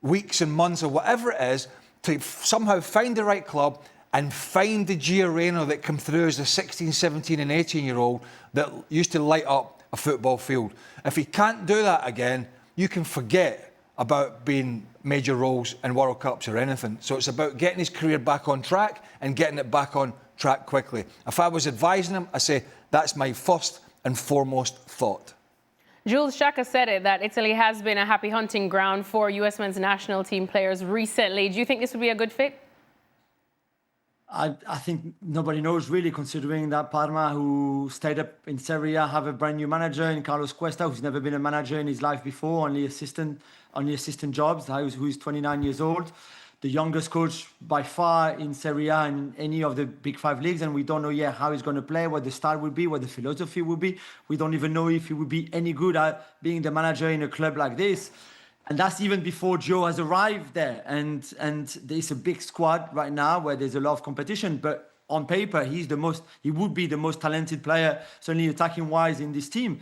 weeks and months or whatever it is, to somehow find the right club and find the Gio Reyna that came through as a 16, 17 and 18-year-old that used to light up a football field. If he can't do that again, you can forget about being major roles in World Cups or anything. So it's about getting his career back on track and getting it back on track quickly. If I was advising him, I say that's my first and foremost thought. Jules, Xhaka said it, that Italy has been a happy hunting ground for US men's national team players recently. Do you think this would be a good fit? I think nobody knows really, considering that Parma, who stayed up in Serie A, have a brand new manager in Carlos Cuesta, who's never been a manager in his life before, only assistant jobs, who's 29 years old. The youngest coach by far in Serie A in any of the big five leagues, and we don't know yet how he's going to play, what the style will be, what the philosophy will be. We don't even know if he will be any good at being the manager in a club like this. And that's even before Joe has arrived there. And there's a big squad right now where there's a lot of competition. But on paper, he would be the most talented player, certainly attacking-wise, in this team.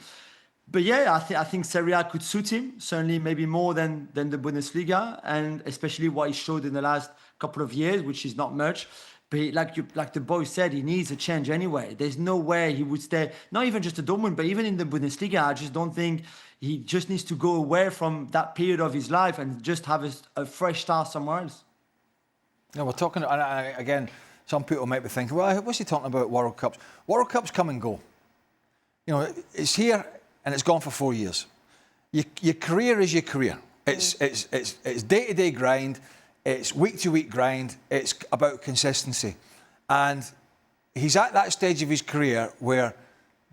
But yeah, I think Serie A could suit him, certainly maybe more than the Bundesliga, and especially what he showed in the last couple of years, which is not much. But like the boy said, he needs a change anyway. There's no way he would stay, not even just at Dortmund, but even in the Bundesliga. I just don't think he just needs to go away from that period of his life and just have a fresh start somewhere else. No, we're talking, and again, some people might be thinking, well, what's he talking about World Cups? World Cups come and go. You know, it's here and it's gone for 4 years. Your career is your career. It's day-to-day grind. It's week-to-week grind. It's about consistency. And he's at that stage of his career where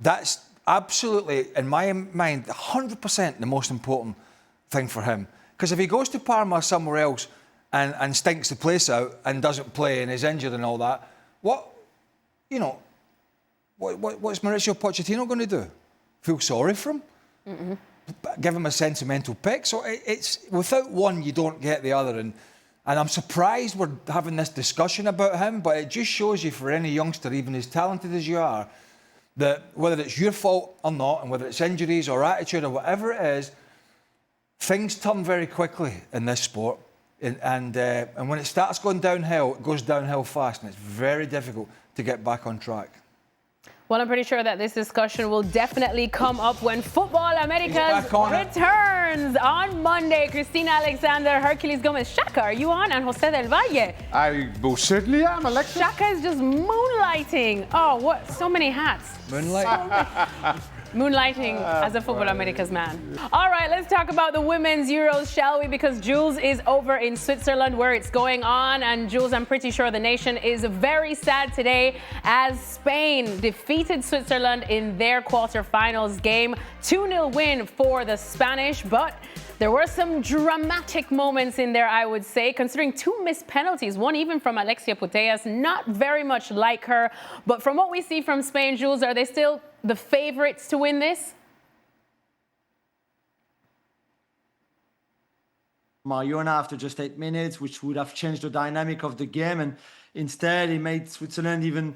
that's absolutely, in my mind, 100% the most important thing for him. Because if he goes to Parma or somewhere else and stinks the place out and doesn't play and is injured and all that, what's Mauricio Pochettino going to do? Feel sorry for him? Mm-mm. Give him a sentimental pick? So it's without one, you don't get the other. And I'm surprised we're having this discussion about him, but it just shows you, for any youngster, even as talented as you are, that whether it's your fault or not, and whether it's injuries or attitude or whatever it is, things turn very quickly in this sport. And when it starts going downhill, it goes downhill fast, and it's very difficult to get back on track. Well, I'm pretty sure that this discussion will definitely come up when Football Americas returns on Monday. Christina Alexander, Hercules Gomez, Xhaka, are you on? And Jose del Valle. I most certainly am, Alexa. Xhaka is just moonlighting. Oh, what? So many hats. Moonlight. Moonlighting as a Football Americas man. All right, let's talk about the women's Euros, shall we? Because Jules is over in Switzerland where it's going on. And Jules, I'm pretty sure the nation is very sad today as Spain defeated Switzerland in their quarterfinals game. 2-0 win for the Spanish, but there were some dramatic moments in there, I would say, considering 2 missed penalties, one even from Alexia Putellas, not very much like her. But from what we see from Spain, Jules, are they still the favourites to win this? Mariona after just 8 minutes, which would have changed the dynamic of the game. And instead, he made Switzerland even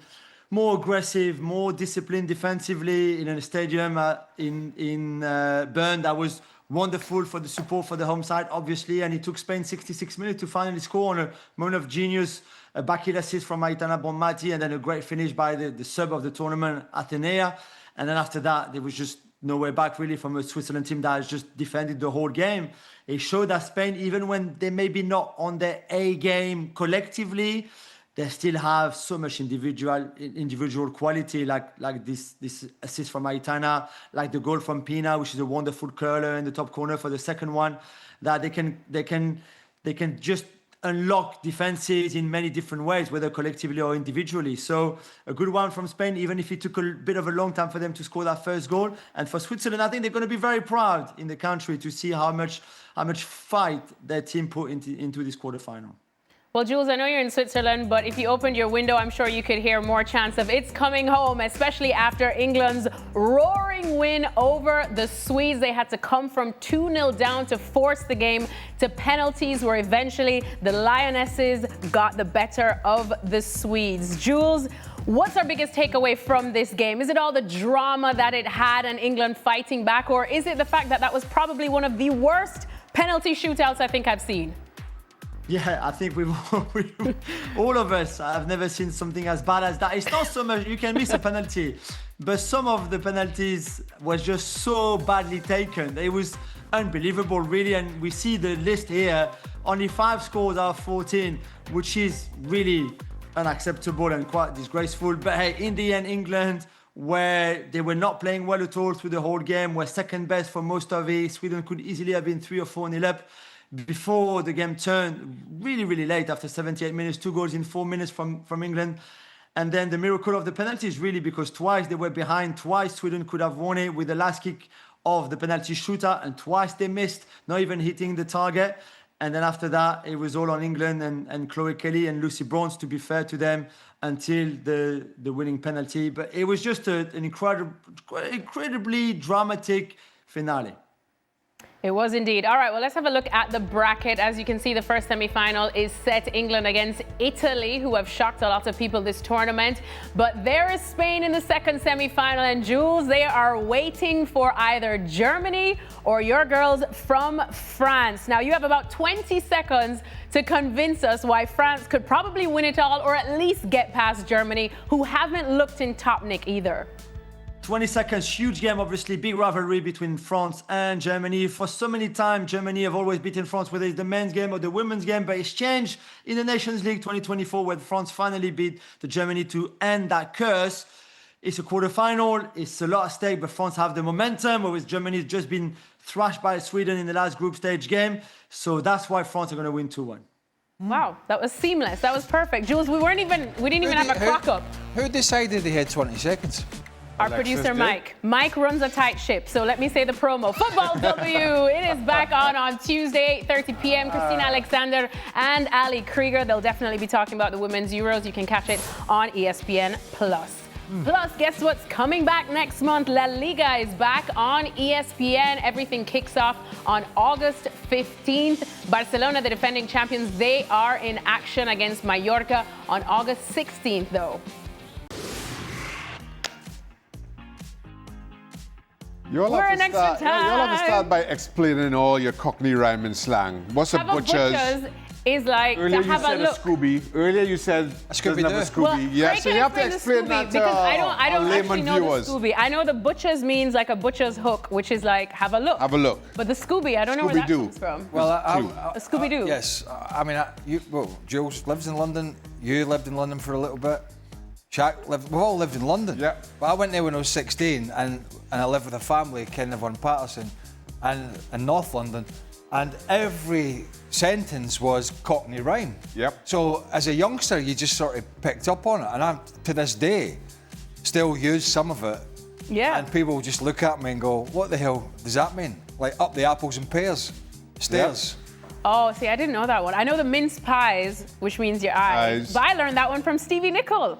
more aggressive, more disciplined defensively in a stadium in Bern that was wonderful for the support for the home side, obviously. And it took Spain 66 minutes to finally score on a moment of genius, a backheel assist from Aitana Bonmati, and then a great finish by the sub of the tournament, Atenea. And then after that, there was just no way back really from a Switzerland team that has just defended the whole game. It showed that Spain, even when they may be not on their A game collectively, they still have so much individual quality, like this assist from Aitana, like the goal from Pina, which is a wonderful curler in the top corner for the second one, that they can just unlock defenses in many different ways, whether collectively or individually. So a good one from Spain, even if it took a bit of a long time for them to score that first goal. And for Switzerland, I think they're going to be very proud in the country to see how much fight their team put into this quarterfinal. Well, Jules, I know you're in Switzerland, but if you opened your window, I'm sure you could hear more chants of it's coming home, especially after England's roaring win over the Swedes. They had to come from 2-0 down to force the game to penalties, where eventually the Lionesses got the better of the Swedes. Jules, what's our biggest takeaway from this game? Is it all the drama that it had and England fighting back, or is it the fact that that was probably one of the worst penalty shootouts I think I've seen? Yeah, I think all of us have never seen something as bad as that. It's not so much you can miss a penalty, but some of the penalties was just so badly taken. It was unbelievable, really. And we see the list here, only 5 scores out of 14, which is really unacceptable and quite disgraceful. But hey, in the end, England, where they were not playing well at all through the whole game, were second best for most of it. Sweden could easily have been 3 or 4-0 up before the game turned really, really late after 78 minutes, 2 goals in 4 minutes from England. And then the miracle of the penalties, really, because twice they were behind, twice Sweden could have won it with the last kick of the penalty shooter, and twice they missed, not even hitting the target. And then after that, it was all on England and Chloe Kelly and Lucy Bronze, to be fair to them, until the winning penalty. But it was just an incredibly dramatic finale. It was indeed. All right, well, let's have a look at the bracket. As you can see, the first semi-final is set, England against Italy, who have shocked a lot of people this tournament. But there is Spain in the second semi-final, and Jules, they are waiting for either Germany or your girls from France. Now, you have about 20 seconds to convince us why France could probably win it all, or at least get past Germany, who haven't looked in top nick either. 20 seconds, huge game, obviously, big rivalry between France and Germany. For so many times, Germany have always beaten France, whether it's the men's game or the women's game, but it's changed in the Nations League 2024, where France finally beat the Germany to end that curse. It's a quarterfinal, it's a lot at stake, but France have the momentum, whereas Germany's just been thrashed by Sweden in the last group stage game. So that's why France are going to win 2-1. Wow, that was seamless. That was perfect. Jules, we didn't even have a clock up. Who decided they had 20 seconds? Our producer, Mike. Mike runs a tight ship, so let me say the promo. Football W, it is back on Tuesday, 8:30 p.m. Christina Alexander and Ali Krieger. They'll definitely be talking about the Women's Euros. You can catch it on ESPN+. Plus, guess what's coming back next month? La Liga is back on ESPN. Everything kicks off on August 15th. Barcelona, the defending champions, they are in action against Mallorca on August 16th, though. You'll have to start by explaining all your Cockney rhyming slang. What's a butcher's? Is like earlier to have you said a look. A Scooby. Earlier you said a Scooby. Well, yeah, so you have to explain that to I don't actually layman know viewers. the Scooby. I know the butcher's means like a butcher's hook, which is like have a look. Have a look. But the Scooby, I don't know where that comes from. Well, a Scooby-Doo. Yes, I mean, Jules lives in London. You lived in London for a little bit. Shaq lived. We've all lived in London. Yeah. But I went there when I was 16, and I lived with a family, kind of on Patterson, and in North London, and every sentence was Cockney rhyme. Yep. So as a youngster, you just sort of picked up on it, and I, to this day, still use some of it. Yeah. And people just look at me and go, "What the hell does that mean?" Like up the apples and pears, stairs. Yep. Oh, see, I didn't know that one. I know the mince pies, which means your eyes. But I learned that one from Stevie Nicol.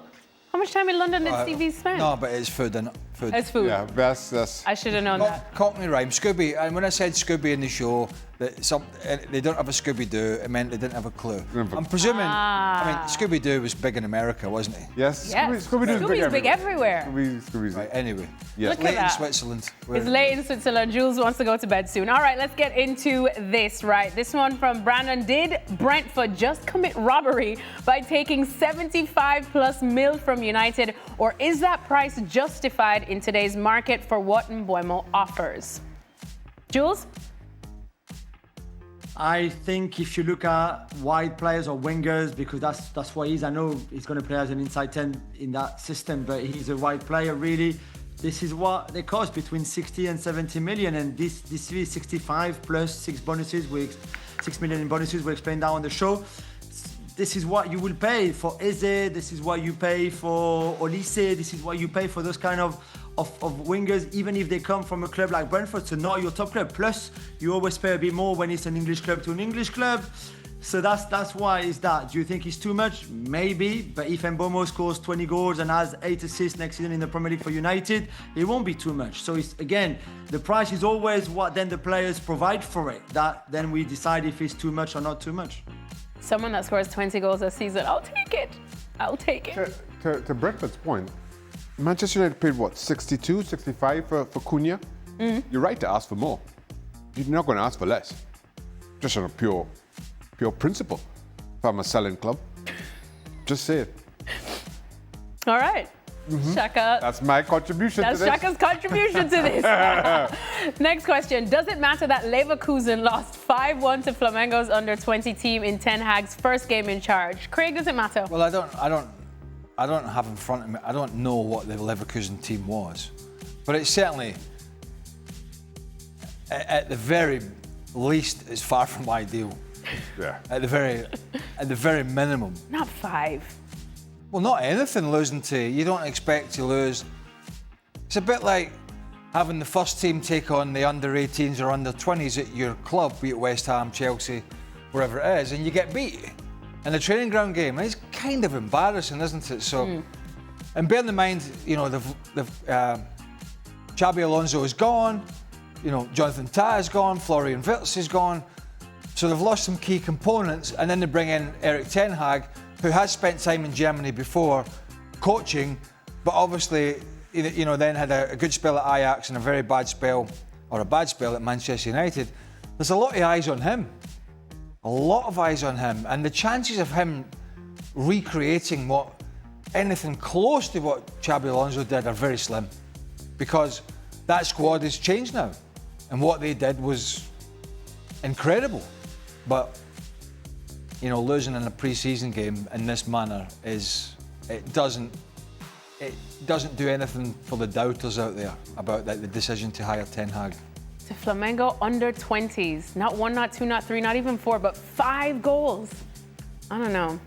How much time in London did Stevie spend? No, but it's food and food. It's food. Yeah, that's. I should have known that. Cockney rhyme, Scooby. And when I said Scooby in the show, that they don't have a Scooby-Doo, it meant they didn't have a clue. I'm presuming, I mean, Scooby-Doo was big in America, wasn't he? Yes, Yes. Scooby-Doo's big everywhere. Scooby's Right, anyway. Yeah. Look at Late in that. Switzerland. It's late in Switzerland. Jules wants to go to bed soon. All right, let's get into this, right? This one from Brandon. Did Brentford just commit robbery by taking 75+ mil from United, or is that price justified in today's market for what Mbeumo offers? Jules? I think if you look at wide players or wingers, because that's what he is. I know he's going to play as an inside 10 in that system, but he's a wide player, really. This is what they cost, between 60 and 70 million, and this is 65 plus 6 million in bonuses. We'll explain that on the show. This is what you will pay for Eze. This is what you pay for Olise. This is what you pay for those kind of wingers, even if they come from a club like Brentford, so not your top club. Plus, you always pay a bit more when it's an English club to an English club. So that's why is that. Do you think it's too much? Maybe, but if Mbeumo scores 20 goals and has 8 assists next season in the Premier League for United, it won't be too much. So it's, again, the price is always what then the players provide for it. That then we decide if it's too much or not too much. Someone that scores 20 goals a season, I'll take it. I'll take it. To Brentford's point, Manchester United paid what, 62, 65 for Cunha? You're right to ask for more. You're not going to ask for less. Just on a pure principle. If I'm a selling club, just say it. All right. Shaka. That's my contribution That's to this. Shaka's contribution to this. Next question. Does it matter that Leverkusen lost 5-1 to Flamengo's under-20 team in Ten Hag's first game in charge? Craig, does it matter? Well, I don't have in front of me, I don't know what the Leverkusen team was. But it's certainly, at the very least, it's far from ideal. Yeah. At the very minimum. Not 5. Well, not anything losing to, you don't expect to lose. It's a bit like having the first team take on the under-18s or under-20s at your club, be it West Ham, Chelsea, wherever it is, and you get beat in the training ground game. It's kind of embarrassing, isn't it? So, and bearing in mind, you know, Xabi Alonso is gone, you know, Jonathan Tah is gone, Florian Wirtz is gone. So they've lost some key components, and then they bring in Erik ten Hag, who has spent time in Germany before coaching, but obviously, you know, then had a good spell at Ajax and a very bad spell, or a bad spell at Manchester United. There's a lot of eyes on him. A lot of eyes on him, and the chances of him recreating anything close to what Xabi Alonso did are very slim, because that squad has changed now, and what they did was incredible. But you know, losing in a pre-season game in this manner it doesn't do anything for the doubters out there about the decision to hire Ten Hag. To Flamengo under-20s. Not 1, not 2, not 3, not even 4, but 5 goals. I don't know.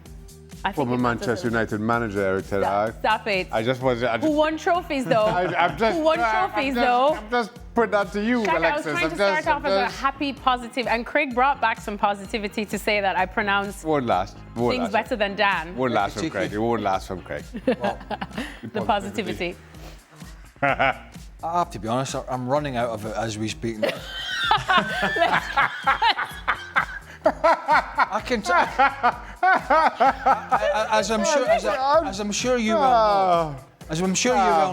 I think Former Manchester United manager Erik ten Hag. Stop it. Who Who won trophies, though? Who won trophies, though? I'm just putting that to you, Shaka, Alexis. I was trying to start off as a happy, positive, and Craig brought back some positivity to say that I pronounce Won't last. things better than Dan. Won't last from Craig. It won't last from Craig. Well, The positivity. I have to be honest, I'm running out of it as we speak. I can, as I'm sure you will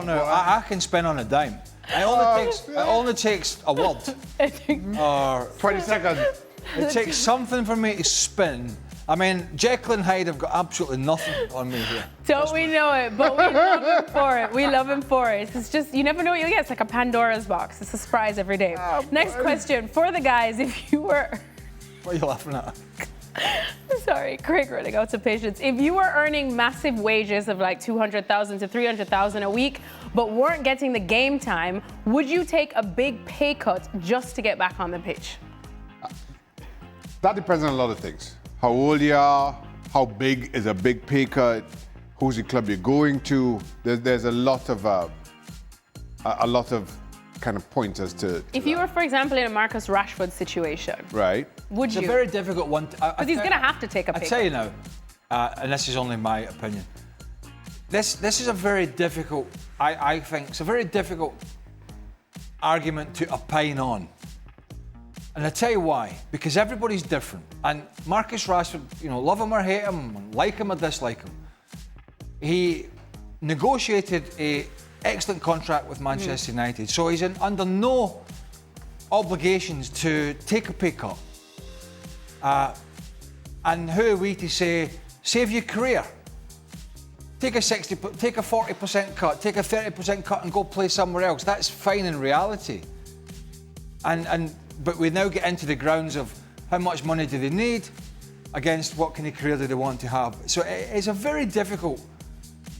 know, I can spin on a dime. It only takes a word or 20 seconds. it takes something for me to spin. I mean, Jekyll and Hyde have got absolutely nothing on me here. Don't we know it? But we love him for it. We love him for it. It's just, you never know what you'll get. It's like a Pandora's box. It's a surprise every day. Next question. For the guys, if you were... What are you laughing at? Sorry, Craig running out of patience. If you were earning massive wages of like 200,000 to 300,000 a week, but weren't getting the game time, would you take a big pay cut just to get back on the pitch? That depends on a lot of things. How old you are, how big is a big pay cut, who's the club you're going to. There's a lot of kind of points as to If you were, for example, in a Marcus Rashford situation, right. would It's you? a very difficult one. Because he's going to have to take a I pay tell cut. you now, and this is only my opinion. This is a very difficult, I think, it's a very difficult argument to opine on. And I'll tell you why. Because everybody's different. And Marcus Rashford, love him or hate him, like him or dislike him, he negotiated an excellent contract with Manchester United. So he's under no obligations to take a pay cut. And who are we to say, save your career? Take a 40% cut, take a 30% cut and go play somewhere else. That's fine in reality. But we now get into the grounds of how much money do they need against what kind of career do they want to have. So it's a very difficult.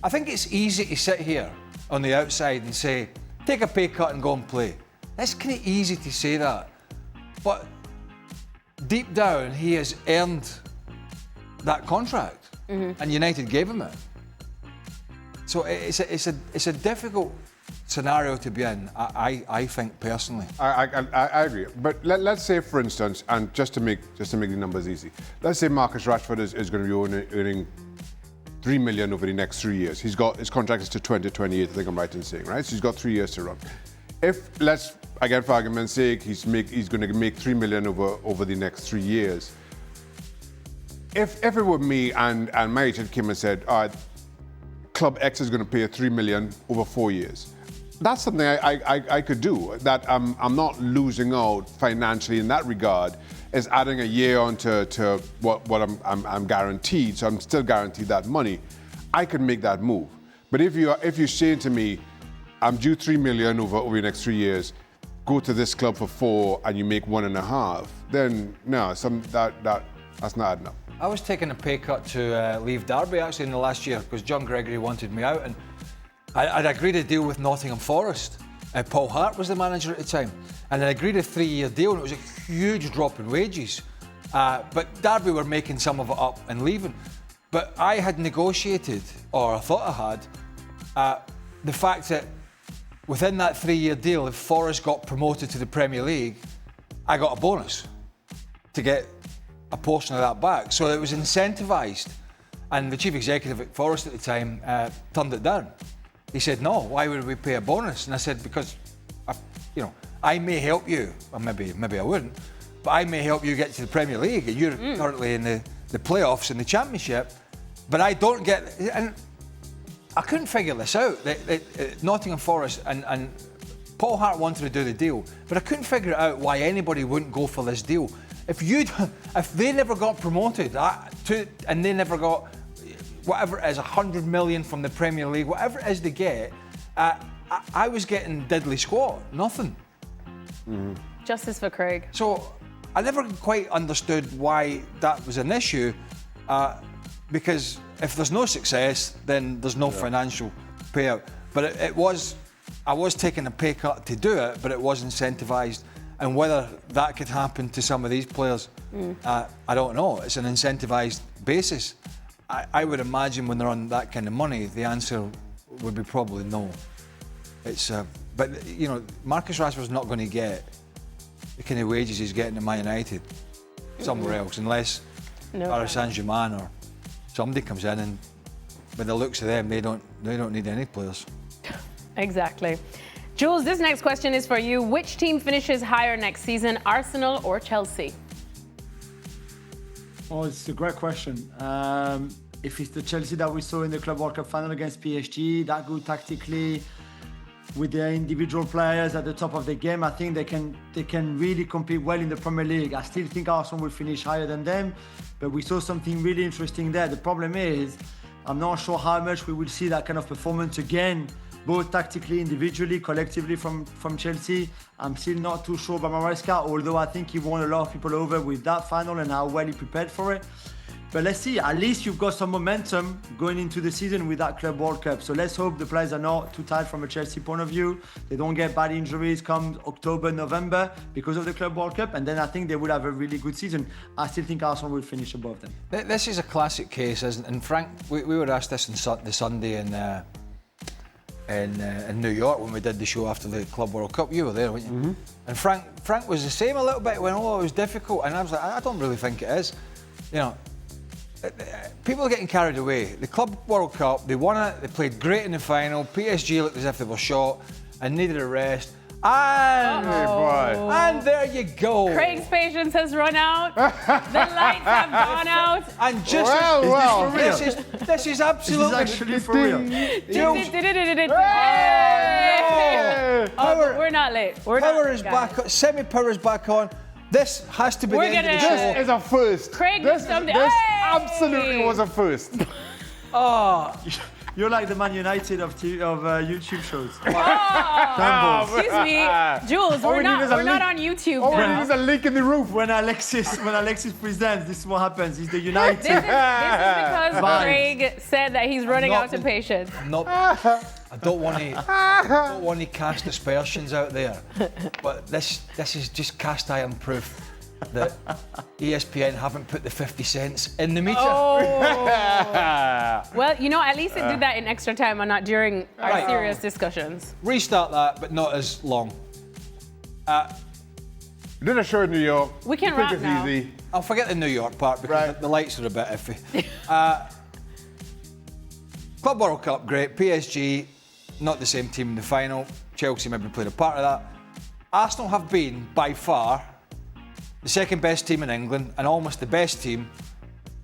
I think it's easy to sit here on the outside and say, take a pay cut and go and play. It's kind of easy to say that. But deep down, he has earned that contract, and United gave him it. So it's a difficult scenario to be in, I think personally. I agree. But let's say, for instance, and just to make the numbers easy, let's say Marcus Rashford is going to be earning $3 million over the next 3 years. His contract is to 2028, I think I'm right in saying, right? So he's got 3 years to run. If, let's, again, for argument's sake, he's going to make $3 million over the next 3 years. If it were me and my agent came and said, all right, Club X is going to pay $3 million over 4 years, that's something I could do. That I'm not losing out financially in that regard. Is adding a year on to what I'm guaranteed, so I'm still guaranteed that money. I could make that move. But if you're saying to me, I'm due $3 million over the next 3 years, go to this club for 4 and you make 1.5, then no, that's not enough. I was taking a pay cut to leave Derby actually in the last year because John Gregory wanted me out, and I'd agreed a deal with Nottingham Forest. Paul Hart was the manager at the time, and I agreed a 3-year deal, and it was a huge drop in wages. But Derby were making some of it up and leaving. But I had negotiated, or I thought I had, the fact that within that 3-year deal, if Forest got promoted to the Premier League, I got a bonus to get a portion of that back. So it was incentivised. And the chief executive at Forest at the time turned it down. He said, no, why would we pay a bonus? And I said, because, I may help you, or maybe I wouldn't, but I may help you get to the Premier League, and you're currently in the playoffs and the Championship, but I don't get, and I couldn't figure this out. Nottingham Forest and Paul Hart wanted to do the deal, but I couldn't figure out why anybody wouldn't go for this deal. If they never got promoted, and they never got whatever it is, 100 million from the Premier League, whatever it is they get, I was getting diddly squat, nothing. Justice for Craig. So I never quite understood why that was an issue, because if there's no success, then there's no financial payout. But I was taking a pay cut to do it, but it was incentivised. And whether that could happen to some of these players, I don't know. It's an incentivised basis. I would imagine when they're on that kind of money, the answer would be probably no. But Marcus Rashford's not going to get the kind of wages he's getting at Man United somewhere else, unless Paris Saint-Germain or somebody comes in, and by the looks of them, they don't need any players. Exactly. Jules, this next question is for you. Which team finishes higher next season, Arsenal or Chelsea? Oh, it's a great question. If it's the Chelsea that we saw in the Club World Cup final against PSG, that good tactically, with their individual players at the top of the game, I think they can really compete well in the Premier League. I still think Arsenal will finish higher than them, but we saw something really interesting there. The problem is, I'm not sure how much we will see that kind of performance again, both tactically, individually, collectively from Chelsea. I'm still not too sure about Maresca, although I think he won a lot of people over with that final and how well he prepared for it. But let's see, at least you've got some momentum going into the season with that Club World Cup. So let's hope the players are not too tired from a Chelsea point of view. They don't get bad injuries come October, November because of the Club World Cup. And then I think they will have a really good season. I still think Arsenal will finish above them. This is a classic case, isn't it? And Frank, we were asked this on the Sunday in New York when we did the show after the Club World Cup. You were there, weren't you? Mm-hmm. And Frank was the same a little bit. When it was difficult, and I was like, I don't really think it is. people are getting carried away. The Club World Cup, they won it, they played great in the final. PSG looked as if they were shot and needed a rest. And, Hey, boy. and there you go. Craig's patience has run out. The lights have gone out. And just Well, this is This is absolutely actually for real. Oh, but we're not late. We're Power not is late, back. guys. Semi-power is back on. This has to be We're the end of the gonna- show. This is a first. Craig this did something. this Hey! absolutely was a first. You're like the Man United of YouTube shows. Excuse me, Jules. All We're we need is not. a We're not leak. on YouTube Oh, now. there's a leak in the roof. When Alexis presents, this is what happens. He's the United. This is because Vibes. Craig said that he's running not out of the- patience. No, I don't want to cast aspersions out there, but this is just cast iron proof that ESPN haven't put the 50 cents in the meter. Well, you know, at least it did that in extra time and not during our Right. serious discussions. Restart that, but not as long. Did a show in New York. We can You wrap think it's now. easy. I'll forget the New York part because Right. the lights are a bit iffy. Club World Cup, great. PSG, not the same team in the final. Chelsea maybe played a part of that. Arsenal have been, by far, the second best team in England and almost the best team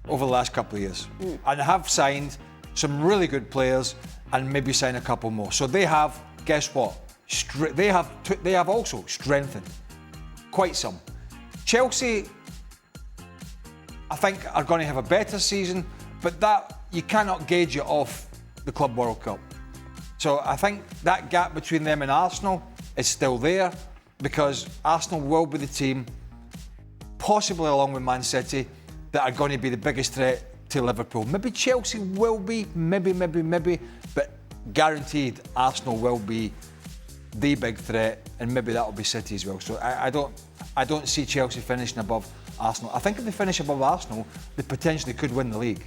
over the last couple of years. And have signed some really good players and maybe sign a couple more. So they have, guess what? They have also strengthened quite some. Chelsea, I think, are going to have a better season, but that you cannot gauge it off the Club World Cup. So I think that gap between them and Arsenal is still there because Arsenal will be the team, possibly along with Man City, that are going to be the biggest threat to Liverpool. Maybe Chelsea will be, maybe, but guaranteed Arsenal will be the big threat, and maybe that'll be City as well. So I don't see Chelsea finishing above Arsenal. I think if they finish above Arsenal, they potentially could win the league.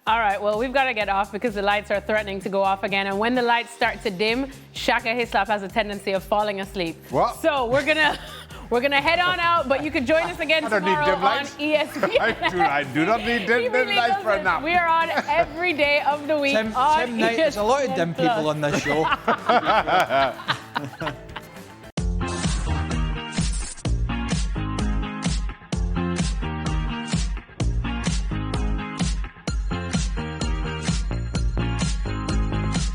All right, well, we've got to get off because the lights are threatening to go off again. And when the lights start to dim, Shaka Hislop has a tendency of falling asleep. What? So we're gonna head on out, but you can join us again I don't need tomorrow dim on lights. ESPN. I do not need He dim really lights for a doesn't. nap. We are on every day of the week Tim on Knight, there's a lot of dim ESPN+. people on this show.